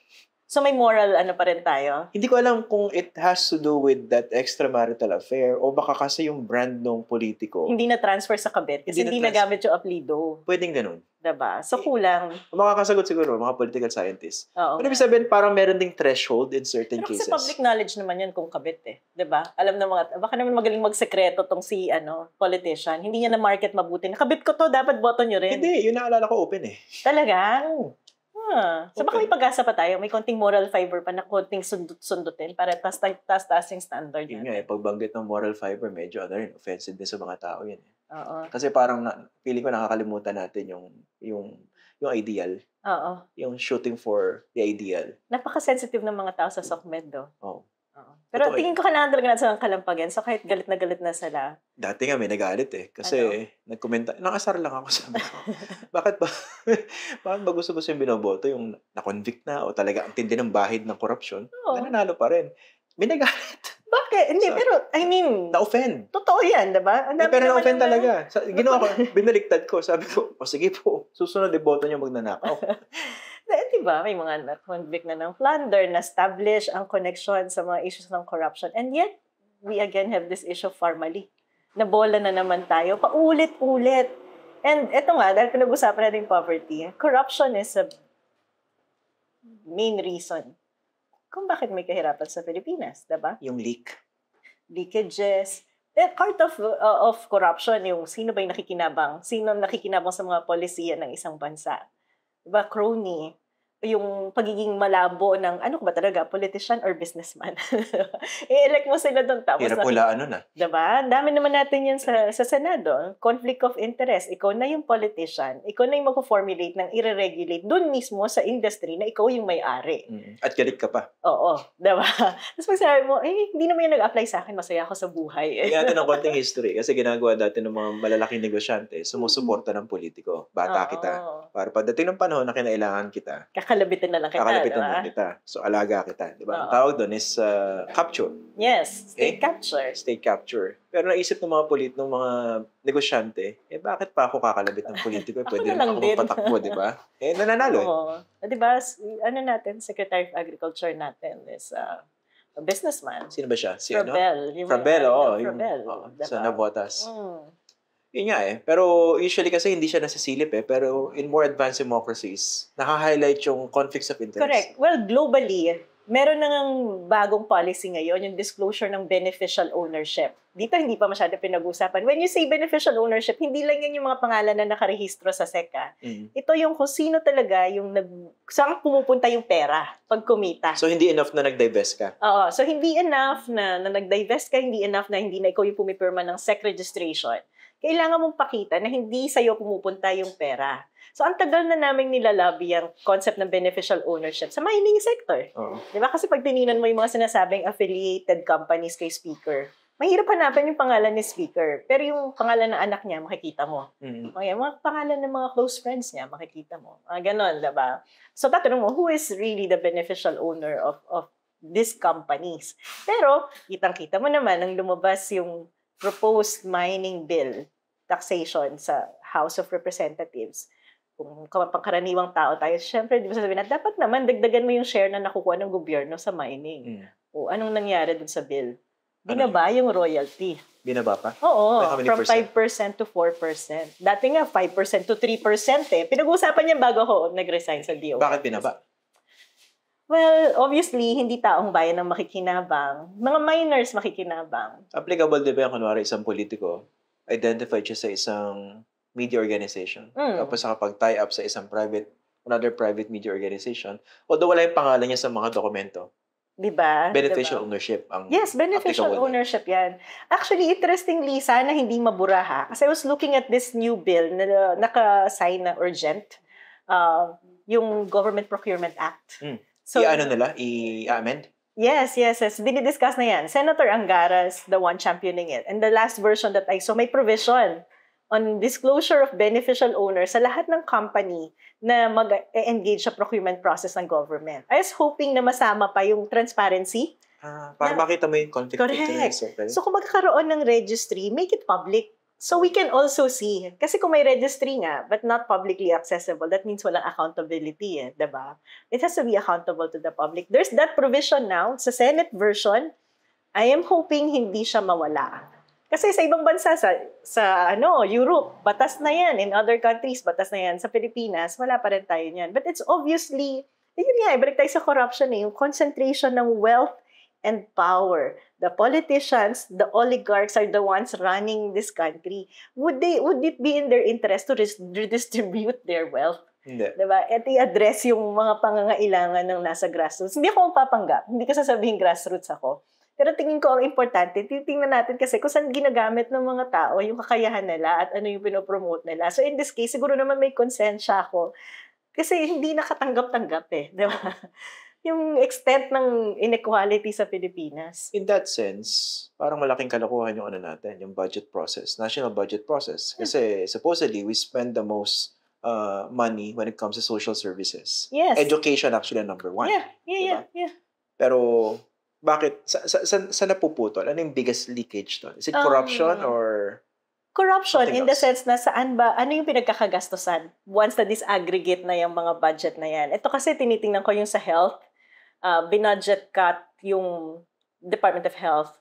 S1: So may moral pa rin tayo?
S2: Hindi ko alam kung it has to do with that extramarital affair o baka kasi yung brand ng politiko.
S1: Hindi na-transfer sa kabit kasi hindi nagamit yung apelido.
S2: Pwedeng ganun.
S1: Diba? So, kulang.
S2: Makakasagot siguro, mga political scientists.
S1: Oo.
S2: Pero ibig sabihin, parang meron ding threshold in certain
S1: Pero
S2: cases.
S1: kasi public knowledge naman yan kung kabit eh. Diba? Alam na mga, baka naman magaling magsekreto tong si, politician. Hindi niya na market mabuti. Nakabit ko to, dapat boto nyo rin.
S2: Hindi, yun naalala ko open eh.
S1: Talaga?
S2: Oo.
S1: So baka may pag-asa pa tayo. May konting moral fiber pa na konting sundutin para taas yung standard
S2: Yun
S1: natin.
S2: nga eh, pagbanggit ng moral fiber, medyo offensive din sa mga tao yan eh.
S1: Oo.
S2: Kasi parang, feeling ko nakakalimutan natin yung ideal.
S1: Oo.
S2: Yung shooting for the ideal.
S1: Napaka-sensitive ng mga tao sa SOCMED, do.
S2: Oo.
S1: Pero
S2: Totoo
S1: tingin ko kailangan talaga natin sa kalampagan. So kahit galit na sila.
S2: Dati nga may nagalit eh. Kasi nagkomenta, nakasar lang ako, sabi ko. Bakit ba gusto yung binoboto? Yung na-convict na o talaga ang tindi ng bahid ng korupsyon? Nananalo pa rin. May nagalit.
S1: Bakit? Hindi, pero I mean,
S2: na-offend.
S1: Totoo yan, diba?
S2: Pero na-offend talaga. Ginawa ko, binaliktad ko. Sabi ko, sige po, susunod iboto niyo magnanakaw.
S1: Diba? May mga na-convict na ng plunder, na-establish ang connection sa mga issues ng corruption. And yet, we again have this issue of formally. Nabola na naman tayo, paulit-ulit. And eto nga, dahil pinag-usapan natin yung poverty, corruption is a main reason kung bakit may kahirapan sa Pilipinas, diba?
S2: Yung
S1: leakages. Part of corruption, yung sino ba yung nakikinabang? Sino nakikinabang sa mga polisiya ng isang bansa? Diba, crony? Yung pagiging malabo ng, ano ba talaga, politician or businessman? I-elect mo sila doon. Tapos
S2: hirap wala na.
S1: Diba? Dami naman natin yan sa Senado. Conflict of interest. Ikaw na yung politician. Ikaw na yung mag-formulate ng i-regulate doon mismo sa industry na ikaw yung may-ari.
S2: At galit ka pa.
S1: Oo. Diba? Tapos pag sabi mo, hindi naman yung nag-apply sa akin. Masaya ako sa buhay.
S2: Kaya natin ng konting history. Kasi ginagawa dati ng mga malalaking negosyante, sumusuporta ng politiko. Bata kita. Para pagdating ng panahon na kinailangan kita,
S1: kakalabitin na lang kita.
S2: Kakalabitin na kita. So, alaga kita. Diba? Ang tawag doon is capture.
S1: Yes. State capture.
S2: State capture. Pero naisip ng mga mga negosyante, bakit pa ako kakalabit ng politiko? Pwede rin ako magpatakbo, diba? Nananalo.
S1: Oo. Diba, Secretary of Agriculture natin is a businessman.
S2: Sino ba siya?
S1: Frabel.
S2: Frabel, oo.
S1: Diba?
S2: Sa Navotas. Yun nga pero usually kasi hindi siya nasisilip pero in more advanced democracies, naka-highlight yung conflicts of interest.
S1: Correct. Well, globally, meron nang bagong policy ngayon, yung disclosure ng beneficial ownership. Dito hindi pa masyado pinag-usapan. When you say beneficial ownership, hindi lang yan yung mga pangalan na nakarehistro sa SEC. Ito yung kung sino talaga yung saan pumupunta yung pera pag kumita.
S2: So hindi enough na nag-divest ka?
S1: Oo. So hindi enough na nag-divest ka, hindi enough na hindi na ikaw yung pumipirma ng SEC registration. Kailangan mong pakita na hindi sa'yo pumupunta yung pera. So, ang tagal na namin nilalabi ang concept ng beneficial ownership sa mining sector. Diba? Kasi pag tininan mo yung mga sinasabing affiliated companies kay Speaker, mahirap hanapin yung pangalan ni Speaker. Pero yung pangalan ng anak niya, makikita mo. Mga pangalan ng mga close friends niya, makikita mo. Ganon, diba? So, tatanong mo, who is really the beneficial owner of these companies? Pero, kitang-kita mo naman, nang lumabas yung proposed mining bill, taxation sa House of Representatives. Kung pangkaraniwang tao tayo, syempre, di ba sasabihin na, dapat naman dagdagan mo yung share na nakukuha ng gobyerno sa mining. O anong nangyari dun sa bill? Binaba yung royalty.
S2: Binaba pa?
S1: Oo, from 5% to 4%. Dati nga, 5% to 3% Pinag-uusapan niya bago ako nag-resign sa DOJ.
S2: Bakit binaba?
S1: Well, obviously, hindi taong bayan ang makikinabang. Mga minors makikinabang.
S2: Applicable din ba yung kunwari isang politiko, identified siya sa isang media organization. Tapos nakapag-tie up sa isang another private media organization, although wala yung pangalan niya sa mga dokumento.
S1: Diba?
S2: Beneficial ownership ang
S1: Yes, beneficial ownership yan. Actually, interestingly, sana hindi mabura ha. Kasi I was looking at this new bill na naka-sign na urgent. Yung Government Procurement Act.
S2: So, i-amend?
S1: Yes. Dinidiscuss na yan. Senator Angaras, the one championing it. And the last version that I saw, may provision on disclosure of beneficial owners sa lahat ng company na mag-engage sa procurement process ng government. I was hoping na masama pa yung transparency.
S2: Para makita mo yung conflict of interest.
S1: So kung magkakaroon ng registry, make it public. So we can also see, kasi kung may registry nga, but not publicly accessible, that means walang accountability, diba? It has to be accountable to the public. There's that provision now sa Senate version. I am hoping hindi siya mawala. Kasi sa ibang bansa, sa Europe, batas na yan. In other countries, batas na yan. Sa Pilipinas, wala pa rin tayo niyan. But it's obviously, yun nga, balik tayo sa corruption yung concentration ng wealth and power. The politicians, the oligarchs are the ones running this country. Would it be in their interest to redistribute their wealth?
S2: Hindi.
S1: Diba? At i-address yung mga pangangailangan ng nasa grassroots. Hindi ako mapapanggap. Hindi ko sasabihin grassroots ako. Pero tingin ko ang importante, titingnan natin kasi kung saan ginagamit ng mga tao yung kakayahan nila at ano yung pinopromote nila. So in this case, siguro naman may konsensya ako. Kasi hindi nakatanggap-tanggap di ba? Yung extent ng inequality sa Pilipinas.
S2: In that sense, parang malaking kalokohan yung natin, yung budget process, national budget process. Kasi supposedly, we spend the most money when it comes to social services.
S1: Yes.
S2: Education actually number one.
S1: Yeah.
S2: Pero bakit? Sa napuputol? Ano yung biggest leakage doon? Is it corruption or...
S1: Corruption in the sense na saan ba, ano yung pinagkakagastusan once na disaggregate na yung mga budget na yan. Ito kasi tinitingnan ko yung sa health, binudget cut yung Department of Health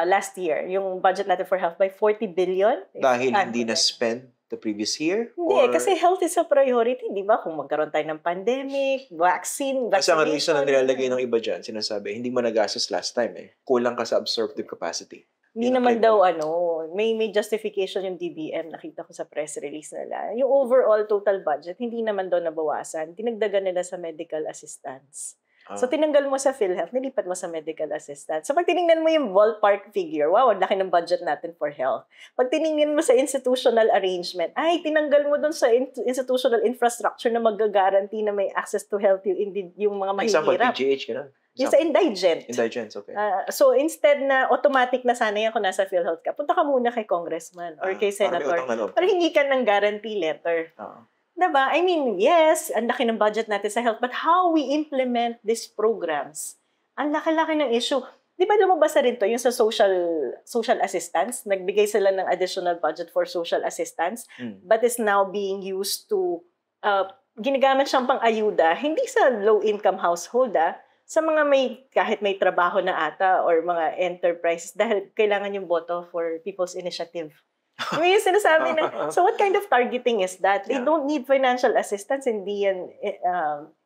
S1: last year, yung budget natin for health by 40 billion.
S2: Dahil hindi na-spend the previous year?
S1: Hindi, kasi health is a priority, di ba? Kung magkaroon tayo ng pandemic, vaccination.
S2: Kasi ang reason na nilalagay ng iba dyan, sinasabi, hindi mo nagastos last time Kulang ka sa absorptive capacity.
S1: Hindi naman daw may justification yung DBM, nakita ko sa press release nila. Yung overall total budget, hindi naman daw nabawasan. Tinagdagan nila sa medical assistance. So, tinanggal mo sa PhilHealth, nilipat mo sa medical assistance. So, pag tinignan mo yung ballpark figure, wow, ang laki ng budget natin for health. Pag tinignan mo sa institutional arrangement, tinanggal mo dun sa institutional infrastructure na mag-guarantee na may access to health yung mga mahihirap.
S2: Example, PGH, gano'n?
S1: Yung sa indigent.
S2: Indigents, okay.
S1: So, instead na automatic na sana yan kung nasa PhilHealth ka, punta ka muna kay congressman or kay senator. Para hingi ka ng guarantee letter. Diba? I mean, yes, ang laki ng budget natin sa health, but how we implement these programs, ang laki-laki ng issue. Di ba lumabas na rin to yung sa social assistance? Nagbigay sila ng additional budget for social assistance, but is now being used to, ginagamit siyang pang-ayuda, hindi sa low-income household, sa mga kahit may trabaho na ata or mga enterprises dahil kailangan yung boto for People's Initiative. Yung sinasabi na, so what kind of targeting is that? They don't need financial assistance, hindi yan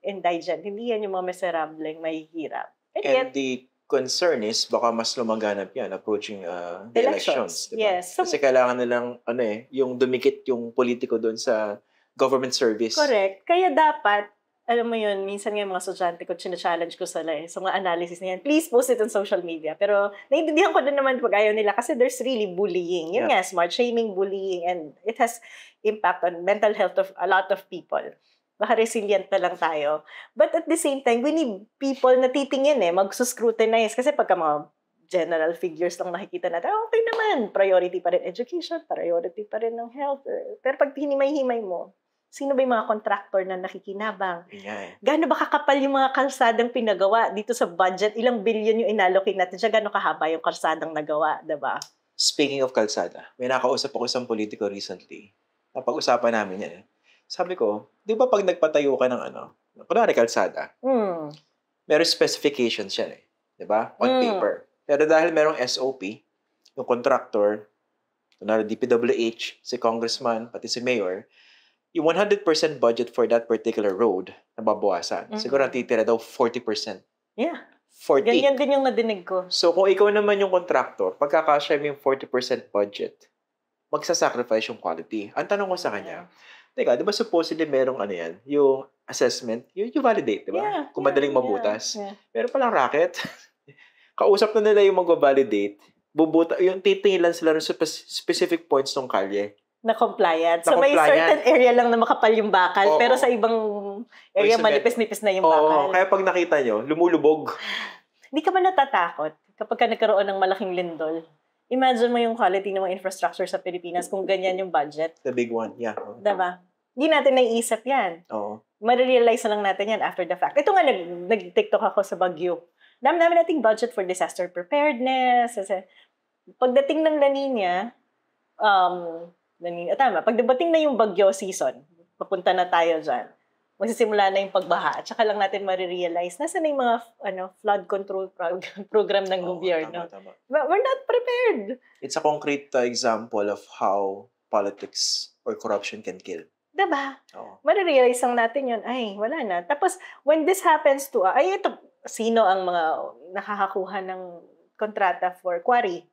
S1: indigent, hindi yan yung mga miserableng mahihirap.
S2: And the concern is, baka mas lumaganap yan approaching the elections. Diba?
S1: Yes.
S2: Kasi kailangan nilang, yung dumikit yung politiko doon sa government service.
S1: Correct. Kaya dapat, alam mo yun, minsan nga yung mga estudyante ko, challenge ko sila sa mga analysis na yan. Please post it on social media. Pero naiintindihan ko din naman pag ayaw nila kasi there's really bullying. Yun nga, smart shaming, bullying, and it has impact on mental health of a lot of people. Baka resilient na lang tayo. But at the same time, we need people na titingin mag-scrutinize. Kasi pagka mga general figures lang nakikita natin, okay naman, priority pa rin education, priority pa rin ng health. Pero pag hinimay-himay mo, sino ba yung mga contractor na nakikinabang? Gaano ba kakapal yung mga kalsadang pinagawa dito sa budget? Ilang billion yung inallocate natin siya? Gaano kahaba yung kalsadang nagawa? Diba?
S2: Speaking of kalsada, may nakausap ako isang politiko recently. Napag-usapan namin yan. Sabi ko, di ba pag nagpatayo ka ng kunwari kalsada, meron specifications yan Di ba? On paper. Pero dahil merong SOP, yung contractor, kunwari DPWH, si congressman, pati si mayor, yung 100% budget for that particular road, nababawasan. Siguro natitira daw 40%.
S1: Yeah.
S2: 40.
S1: Ganyan din yung nadinig ko.
S2: So, kung ikaw naman yung contractor, pagkakasya mo yung 40% budget, magsasacrifice yung quality. Ang tanong ko sa kanya, teka, di ba supposedly merong yung assessment, yung validate, di ba?
S1: Yeah,
S2: kung madaling mabutas.
S1: Yeah.
S2: Meron palang racket. Kausap na nila yung mag-validate, yung titingilan sila sa specific points ng kalye.
S1: Na compliant. So, may certain area lang na makapal yung bakal, pero sa ibang area manipis-nipis na yung bakal.
S2: Kaya pag nakita nyo, lumulubog.
S1: Hindi ka ba natatakot kapag ka nagkaroon ng malaking lindol? Imagine mo yung quality ng mga infrastructure sa Pilipinas kung ganyan yung budget.
S2: The big one, yeah.
S1: Diba? Hindi natin naiisip yan. Marirealize na lang natin yan after the fact. Ito nga, nag-TikTok ako sa Baguio. Dami-dami nating budget for disaster preparedness. Pagdating ng La Nina, tama, pagdating na yung bagyo season, papunta na tayo dyan, magsisimula na yung pagbaha. At saka lang natin marirealize, nasa na yung mga flood control program ng gobyerno.
S2: Tama.
S1: We're not prepared.
S2: It's a concrete example of how politics or corruption can kill.
S1: Diba?
S2: Oo.
S1: Marirealize lang natin yun, ay, wala na. Tapos, when this happens to, ito, sino ang mga nakakakuha ng kontrata for quarry?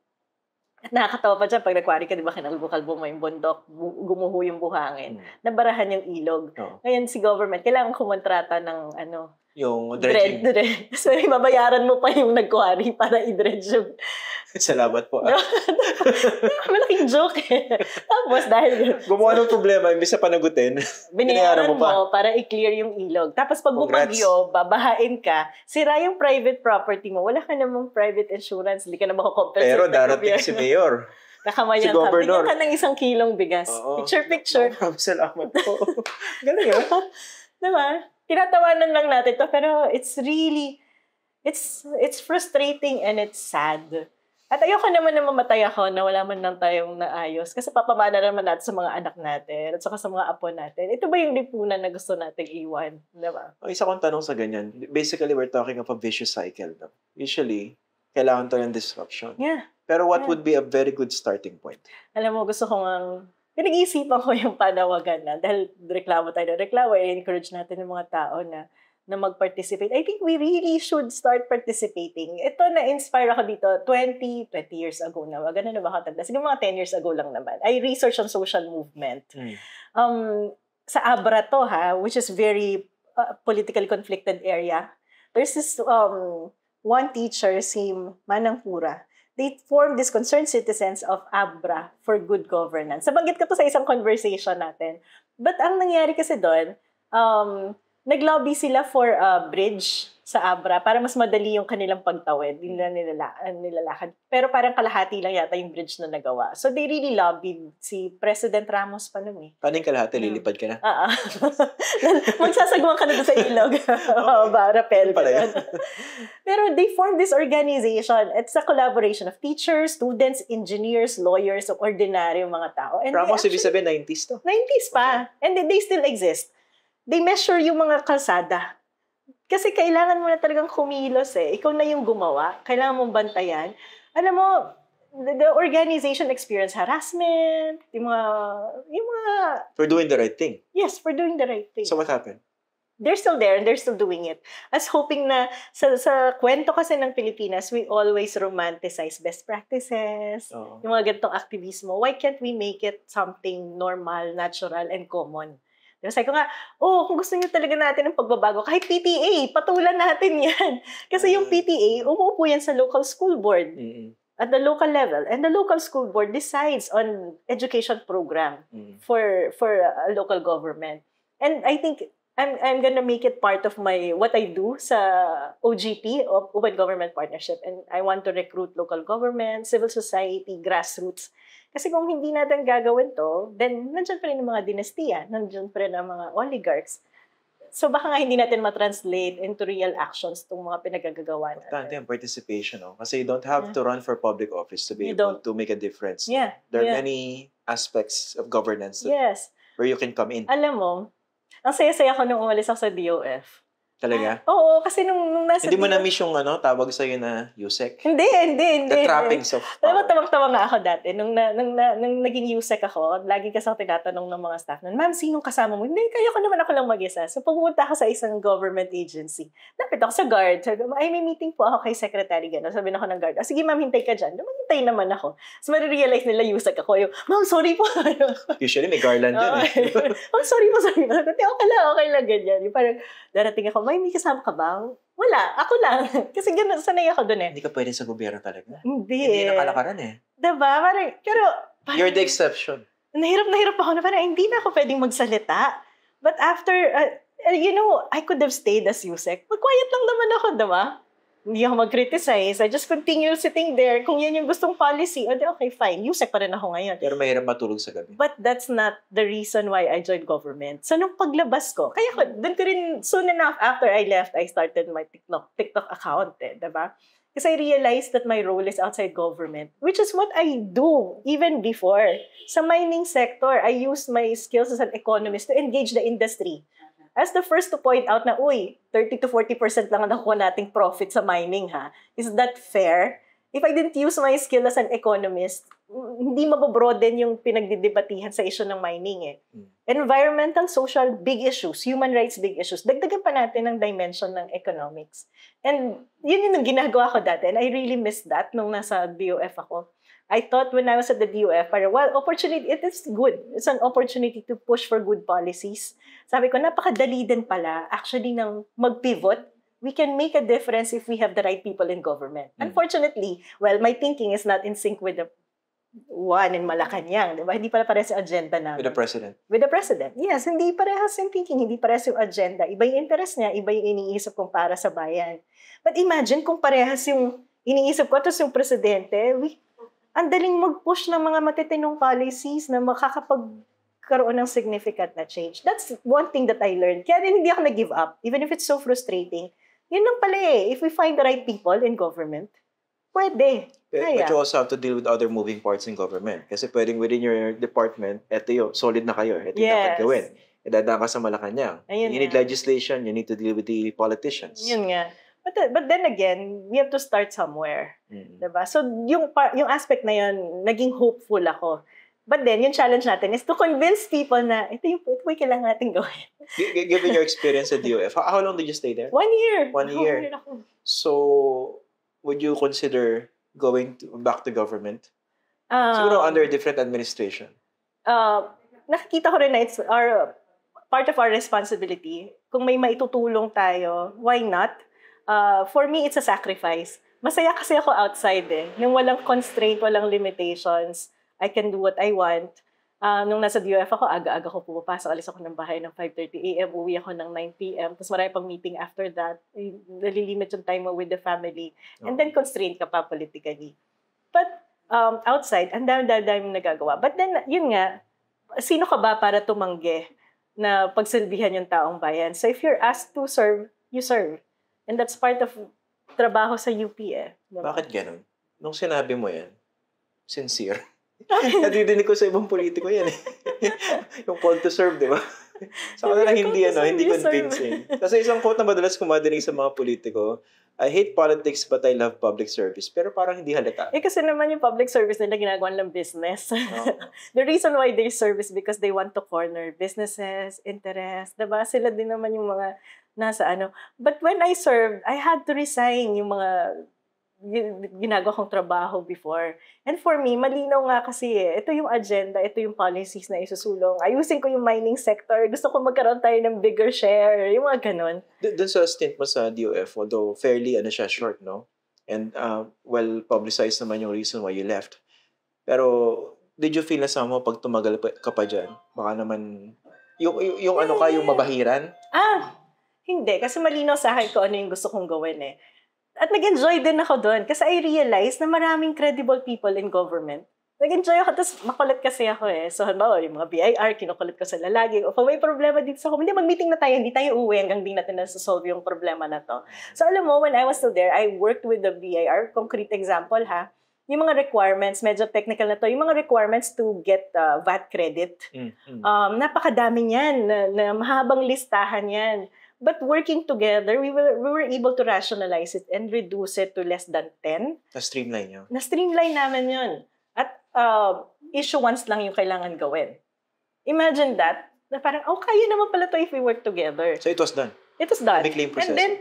S1: At nakakatawa pa dyan, pag nag-quarry ka, di ba, kinalbo-kalbo mo yung bundok, gumuho yung buhangin, nabarahan yung ilog.
S2: Oo.
S1: Ngayon, si government, kailangan kumontrata ng,
S2: yung dredging.
S1: So, babayaran mo pa yung nag-quarry para i-dredge yung...
S2: Salamat po.
S1: Malaking joke eh. Tapos, dahil...
S2: Gumawa ng problema, imbis na panagutin,
S1: binayaran mo para i-clear yung ilog. Tapos, pag bumagyo, babahain ka, sira yung private property mo, wala ka namang private insurance, hindi ka na makakompensate.
S2: Pero darating si Mayor.
S1: Nakamayan
S2: si Governor.
S1: Bigyan ka ng 1 kilong bigas.
S2: Oo.
S1: Picture.
S2: Salamat po. Galing yun.
S1: Diba? Tinatawanan lang natin to, pero it's really, it's frustrating and it's sad. At ayoko naman na mamatay ako na wala man lang tayong naayos kasi papamana naman natin sa mga anak natin at saka sa mga apo natin. Ito ba yung lipunan na gusto nating iwan? Diba?
S2: Isa kong tanong sa ganyan. Basically, we're talking of a vicious cycle. No? Usually, kailangan to ng disruption.
S1: Yeah.
S2: Pero what would be a very good starting point?
S1: Alam mo, gusto ko pinag-iisipan ko yung panawagan na dahil reklamo tayo. I-encourage natin yung mga tao na mag-participate. I think we really should start participating. Ito na-inspire ako dito 20 years ago na. Ganun na ba katanda? Siguro mga 10 years ago lang naman. I researched on social movement. Sa Abra to, which is very politically conflicted area. There's this one teacher, si Manang Pura. They formed this concerned citizens of Abra for good governance. Sabanggit ko to sa isang conversation natin. But ang nangyari kasi doon, nag-lobby sila for a bridge sa Abra para mas madali yung kanilang pagtawid. Hindi nila nilalakad. Pero parang kalahati lang yata yung bridge na nagawa. So they really lobbied si President Ramos pa nun eh.
S2: Paano yung kalahati? Lilipad ka na?
S1: Magsasagwan ka na doon sa ilog. Rappel. Pero they formed this organization. It's a collaboration of teachers, students, engineers, lawyers, ordinaryong mga tao. And
S2: Ramos, ibig sabihin 90s to?
S1: 90s pa. Okay. And they still exist. They measure yung mga kalsada. Kasi kailangan mo na talagang kumilos eh. Ikaw na yung gumawa. Kailangan mong bantayan. Alam mo, the organization experienced harassment, yung mga...
S2: For doing the right thing.
S1: Yes, for doing the right thing.
S2: So what happened?
S1: They're still there and they're still doing it. As hoping na sa kwento kasi ng Pilipinas, we always romanticize best practices, yung mga ganitong aktivismo. Why can't we make it something normal, natural, and common? Sabi ko nga, kung gusto niyo talaga natin ng pagbabago, kahit PTA, patulan natin yan. Kasi yung PTA, umuupo yan sa local school board at the local level. And the local school board decides on education program for a local government. And I think I'm gonna make it part of what I do sa OGP, Open Government Partnership. And I want to recruit local government, civil society, grassroots. Kasi kung hindi natin gagawin to, then nandiyan pa rin ang mga dinastiya, nandiyan pa rin ang mga oligarchs. So baka nga hindi natin ma-translate into real actions itong mga pinagagagawa natin.
S2: Importante ang participation, no? Kasi you don't have to run for public office to be able to make a difference.
S1: Yeah.
S2: There are many aspects of governance where you can come in.
S1: Alam mo, ang saya-saya ko nung umalis ako sa DOF.
S2: Talaga?
S1: Oo, kasi nung nasa...
S2: Hindi mo na-miss yung tawag sa'yo na USEC?
S1: Hindi.
S2: The trappings of power.
S1: Alam mo, tawag-tawa nga ako dati. Nung naging USEC ako, lagi kasi ako tinatanong ng mga staff nun, ma'am, sinong kasama mo? Hindi, kaya ko naman ako lang mag-isa. So, pumunta ako sa isang government agency. Napit ako sa guard. Sabi ko, may meeting po ako kay secretary. Gano'n. Sabi ako ng guard, sige ma'am, hintay ka dyan. Hintay naman ako. So, marirealize nila USEC ako. Yung, ma'am, sorry po.
S2: Usually, may garland dyan eh.
S1: Oh, sorry po. Okay lang, ganyan. Yung parang, darating ako, may kasama ka ba? Wala, ako lang. Kasi gano'n, sanay ako doon eh.
S2: Hindi ka pwede sa gobyerno talaga.
S1: Hindi
S2: na kalakaran eh.
S1: Diba? Parang,
S2: you're the exception.
S1: Nahirap ako na parang hindi na ako pwedeng magsalita. But after, I could have stayed as USEC. Mag-quiet lang naman ako, diba? Hindi ako mag-criticize. I just continue sitting there. Kung yan yung gustong policy, okay, fine. USEC pa rin ako ngayon.
S2: Pero mahirap matulog sa gabi.
S1: But that's not the reason why I joined government. So, nung paglabas ko, doon ko rin, soon enough after I left, I started my TikTok account, diba? Because I realized that my role is outside government, which is what I do even before. Sa mining sector, I used my skills as an economist to engage the industry. I was the first to point out na, 30 to 40% lang ang nakuha nating profit sa mining, ha? Is that fair? If I didn't use my skill as an economist, hindi mabobroaden yung pinagdidebatihan sa issue ng mining, eh. Environmental, social, big issues. Human rights, big issues. Dagdagan pa natin ang dimension ng economics. And yun yung ginagawa ko dati. And I really missed that nung nasa DOF ako. I thought when I was at the DOF, opportunity, it is good. It's an opportunity to push for good policies. Sabi ko, napakadali din pala actually ng mag-pivot. We can make a difference if we have the right people in government. Unfortunately, my thinking is not in sync with the one in Malacanang, di ba? Hindi pala parehas yung agenda namin.
S2: With the president?
S1: With the president. Yes, hindi parehas yung thinking, hindi parehas yung agenda. Iba yung interest niya, iba yung iniisip kong para sa bayan. But imagine kung parehas yung iniisip ko, tapos yung presidente, ang daling mag-push ng mga matitinong policies na makakapagkaroon ng significant na change. That's one thing that I learned. Kaya din hindi ako nag-give up, even if it's so frustrating. Yun lang pala eh. If we find the right people in government, pwede.
S2: But you also have to deal with other moving parts in government. Kasi pwedeng within your department, eto yun, solid na kayo. Ito yung dapat gawin. Dadaan ka sa Malacanang. You need legislation, you need to deal with the politicians.
S1: Yun nga. But then again, we have to start somewhere. Diba? So, yung aspect na yun, naging hopeful ako. But then, yung challenge natin is to convince people na ito yung kailangan natin gawin.
S2: Given your experience at DOF, how long did you stay there?
S1: 1 year.
S2: 1 year. So, would you consider going back to government? Siguro under a different administration.
S1: Nakikita ko rin na it's part of our responsibility. Kung may maitutulong tayo, why not? For me, it's a sacrifice. Masaya kasi ako outside eh. Yung walang constraint, walang limitations. I can do what I want. Nung nasa DOF ako, aga-aga ko pumapasok. Alis ako ng bahay ng 5:30 a.m. Uwi ako ng 9 p.m. Tapos marami pang meeting after that. Nalilimit yung time mo with the family. And then constrained ka pa politically. But outside, ang dami nagagawa. But then, yun nga, sino ka ba para tumanggi na pagsilbihan yung taong bayan? So if you're asked to serve, you serve. And that's part of trabaho sa UP eh. Diba?
S2: Bakit ganun? Nung sinabi mo yan, sincere. Nadidinig ko sa ibang politiko yan eh. Yung call to serve, di ba? Sa kanila hindi convincing. Kasi isang quote na madalas kumadinig sa mga politiko, I hate politics but I love public service. Pero parang hindi halata.
S1: Kasi naman yung public service nila ginagawa ng business. The reason why they serve is because they want to corner businesses, interest. Diba? Sila din naman yung mga nasa ano. But when I served, I had to resign yung mga ginagawa kong trabaho before. And for me, malinaw nga kasi ito yung agenda, ito yung policies na isusulong. Ayusin ko yung mining sector. Gusto ko magkaroon tayo ng bigger share. Yung mga ganun.
S2: Doon sa stint mo sa DOF, although fairly short, no? And well-publicized naman yung reason why you left. Pero, did you feel na somehow pag tumagal ka pa dyan, baka naman, yung mabahiran?
S1: Hindi. Kasi malinaw sa akin kung ano yung gusto kong gawin eh. At nag-enjoy din ako doon kasi I realized na maraming credible people in government. Nag-enjoy ako, tapos makulit kasi ako eh. So, halimbawa, yung mga BIR, kinukulit ko sila lagi. O, may problema dito sa hindi, mag-meeting na tayo, hindi tayo uwi hanggang di natin nasa-solve yung problema na to. So, alam mo, when I was still there, I worked with the BIR. Concrete example, ha? Yung mga requirements, medyo technical na to, yung mga requirements to get VAT credit. Napakadami niyan, na mahabang listahan yan. But working together, we were able to rationalize it and reduce it to less than 10.
S2: Na-streamline nyo?
S1: Na-streamline namin yun. At issuance lang yung kailangan gawin. Imagine that. Na parang, kaya naman pala to if we work together.
S2: So it was done?
S1: It was done.
S2: The claim process.
S1: And then,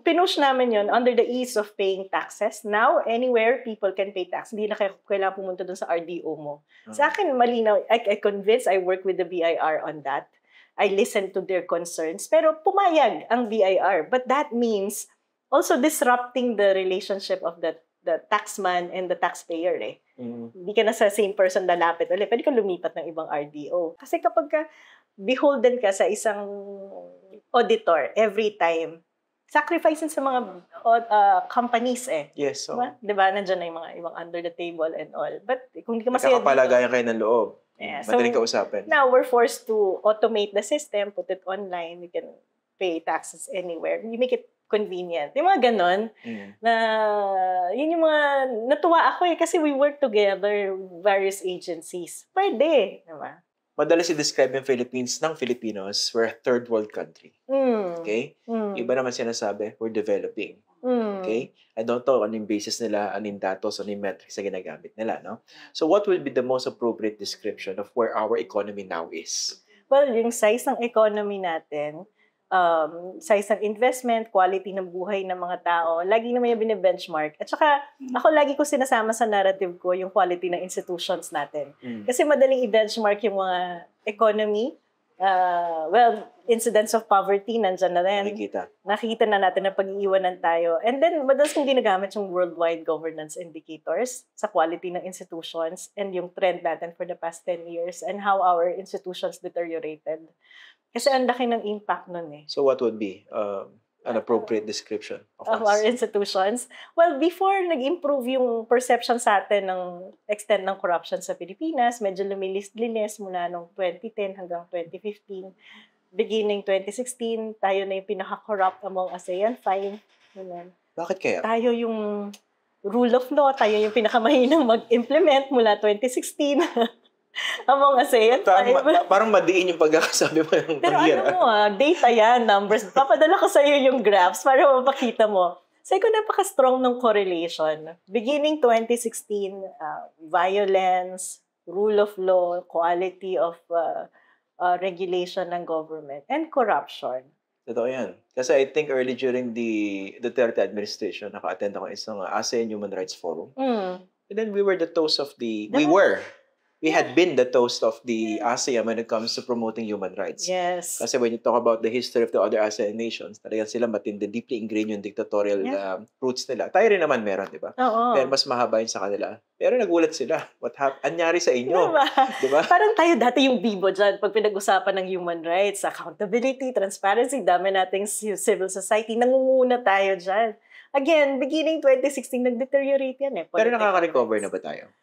S1: pinush namin yun under the ease of paying taxes. Now, anywhere people can pay tax. Hindi na kailangan pumunta dun sa RDO mo. Sa akin, malinaw. I convinced, I work with the BIR on that. I listened to their concerns, pero pumayag ang BIR. But that means also disrupting the relationship of the taxman and the taxpayer eh. Hindi ka na sa same person lalapit ulit. Pwede ka lumipat ng ibang RDO. Kasi kapag beholden ka sa isang auditor every time, sacrificing sa mga companies eh.
S2: Yes. So.
S1: Diba? Nandiyan na yung mga ibang under the table and all. But kung hindi ka masaya
S2: nakakapalagayan kayo ng loob.
S1: Yeah,
S2: madaling kausapin.
S1: Now, we're forced to automate the system, put it online, we can pay taxes anywhere. You make it convenient. Yung mga ganon, na yun yung mga, natuwa ako kasi we work together, various agencies. Pwede, diba?
S2: madalas i-describe yung Philippines ng Filipinos, we're a third world country. Okay? Iba naman sinasabi, we're developing. Okay? I don't know ano yung basis nila, ano yung datos, ano yung metrics na ginagamit nila, no? So what will be the most appropriate description of where our economy now is?
S1: Well, yung size ng economy natin, size ng investment, quality ng buhay ng mga tao, lagi naman yung bine-benchmark. At saka, ako lagi ko sinasama sa narrative ko yung quality ng institutions natin. Kasi madaling i-benchmark yung mga economy. Incidents of poverty, nandyan na rin. Nakikita na natin na pag-iiwanan tayo. And then, madalas kong ginagamit yung worldwide governance indicators sa quality ng institutions and yung trend natin for the past 10 years and how our institutions deteriorated. Kasi ang laki ng impact nun eh.
S2: So what would be an appropriate description of
S1: our institutions? Well, before nag-improve yung perception sa atin ng extent ng corruption sa Pilipinas, medyo lumilis-linis mula noong 2010 hanggang 2015. Beginning 2016, tayo na yung pinaka-corrupt among ASEAN 5.
S2: Bakit kaya?
S1: Tayo yung rule of law, tayo yung pinakamahinang mag-implement mula 2016. Among ASEAN 5.
S2: Parang madiin yung pagkakasabi mo yung
S1: pero ano mo data yan, numbers. Papadala ko sa iyo yung graphs para mapakita mo. Sa ko napaka-strong ng correlation. Beginning 2016, violence, rule of law, quality of regulation ng government, and corruption.
S2: Totoo yan. Kasi I think early during the Duterte administration, naka-attend ako isang ASEAN Human Rights Forum. And then we were the toast of we had been the toast of the ASEAN when it comes to promoting human rights.
S1: Yes.
S2: Kasi when you talk about the history of the other ASEAN nations, talagang sila matindi, deeply ingrained yung dictatorial roots nila. Tayo rin naman meron, di ba?
S1: Oo.
S2: Pero mas mahaba yun sa kanila. Pero nagulat sila. What happened? Anyari sa inyo? Di ba?
S1: Parang tayo dati yung bibo dyan pag pinag-usapan ng human rights, accountability, transparency, dami nating civil society, nangunguna tayo dyan. Again, beginning 2016, nag-deteriorate yan eh.
S2: Pero nakaka-recover na ba tayo?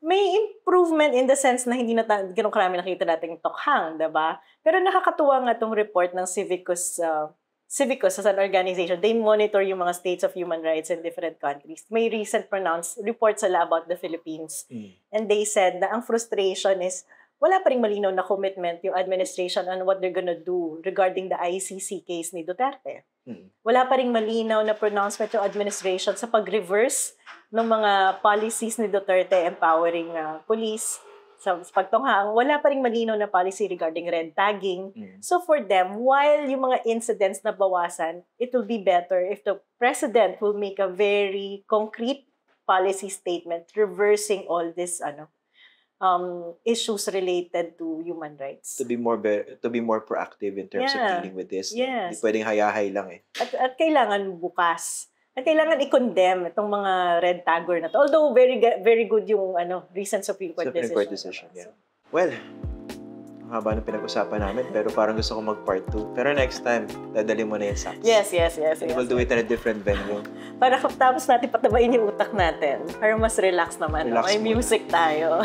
S1: May improvement in the sense na hindi na ganun karami nakita nating tokhang, diba? Pero nakakatuwa nga itong report ng Civicus as an organization. They monitor yung mga states of human rights in different countries. May recent pronounced report sila about the Philippines. And they said na ang frustration is wala pa ring malinaw na commitment yung administration on what they're gonna do regarding the ICC case ni Duterte. Wala pa ring malinaw na pronouncement yung administration sa pag-reverse ng mga policies ni Duterte empowering police sa pagtunghang. Wala pa ring malinaw na policy regarding red tagging. So for them, while yung mga incidents na bawasan, it will be better if the president will make a very concrete policy statement reversing all this issues related to human rights.
S2: To be more proactive in terms of dealing with this.
S1: Yes.
S2: Hindi pwedeng hayahay lang eh.
S1: At kailangan bukas. At kailangan i-condemn itong mga red tagger na to. Although very good yung recent Supreme Court decision.
S2: Yeah. Well, ang haba ng pinag-usapan namin, pero parang gusto ko mag-part 2. Pero next time, dadali mo na yung SACS.
S1: Yes.
S2: We'll do it in a different venue.
S1: Para tapos natin patabain yung utak natin. Para mas relax naman. May music tayo.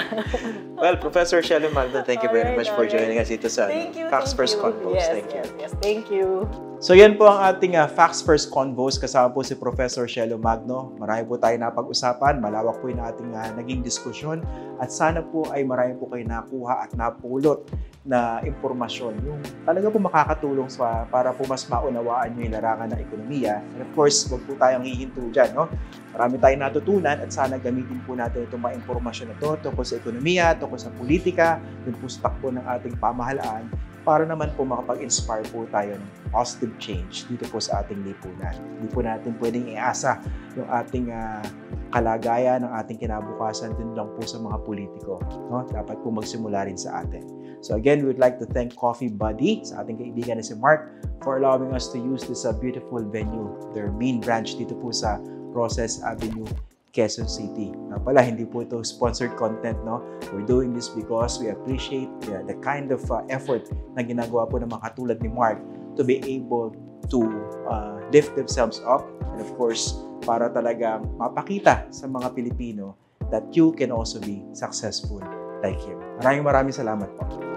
S2: Well, Professor Shelo Magno, thank you very much for joining us dito sa Facts First Convos.
S1: Yes, thank you.
S2: So yan po ang ating Facts First Convos. Kasama po si Professor Shelo Magno. Marami po tayo napag-usapan. Malawak po yung ating naging diskusyon. At sana po ay marami po kayo nakuha at napulot na impormasyon. Yung talaga po makakatulong para po mas maunawaan nyo yung larangan ng ekonomiya. And of course, huwag po tayong hihinto dyan. No? Marami tayong natutunan at sana gamitin po natin itong mga impormasyon na ito tungkol sa ekonomiya, tungkol sa politika, tungkol po sa takbo ng ating pamahalaan para naman po makapag-inspire po tayo ng positive change dito po sa ating lipunan. Hindi po natin pwedeng iasa yung ating kalagayan ng ating kinabukasan din lang po sa mga politiko. No? Dapat po magsimula rin sa atin. So again, we would like to thank Coffee Buddy, sa ating kaibigan na si Mark, for allowing us to use this beautiful venue, their main branch dito po sa Roses Avenue, Quezon City. Pala, hindi po ito sponsored content, no? We're doing this because we appreciate the kind of effort na ginagawa po ng mga katulad ni Mark to be able to lift themselves up and of course, para talagang mapakita sa mga Pilipino that you can also be successful like him. Maraming salamat po.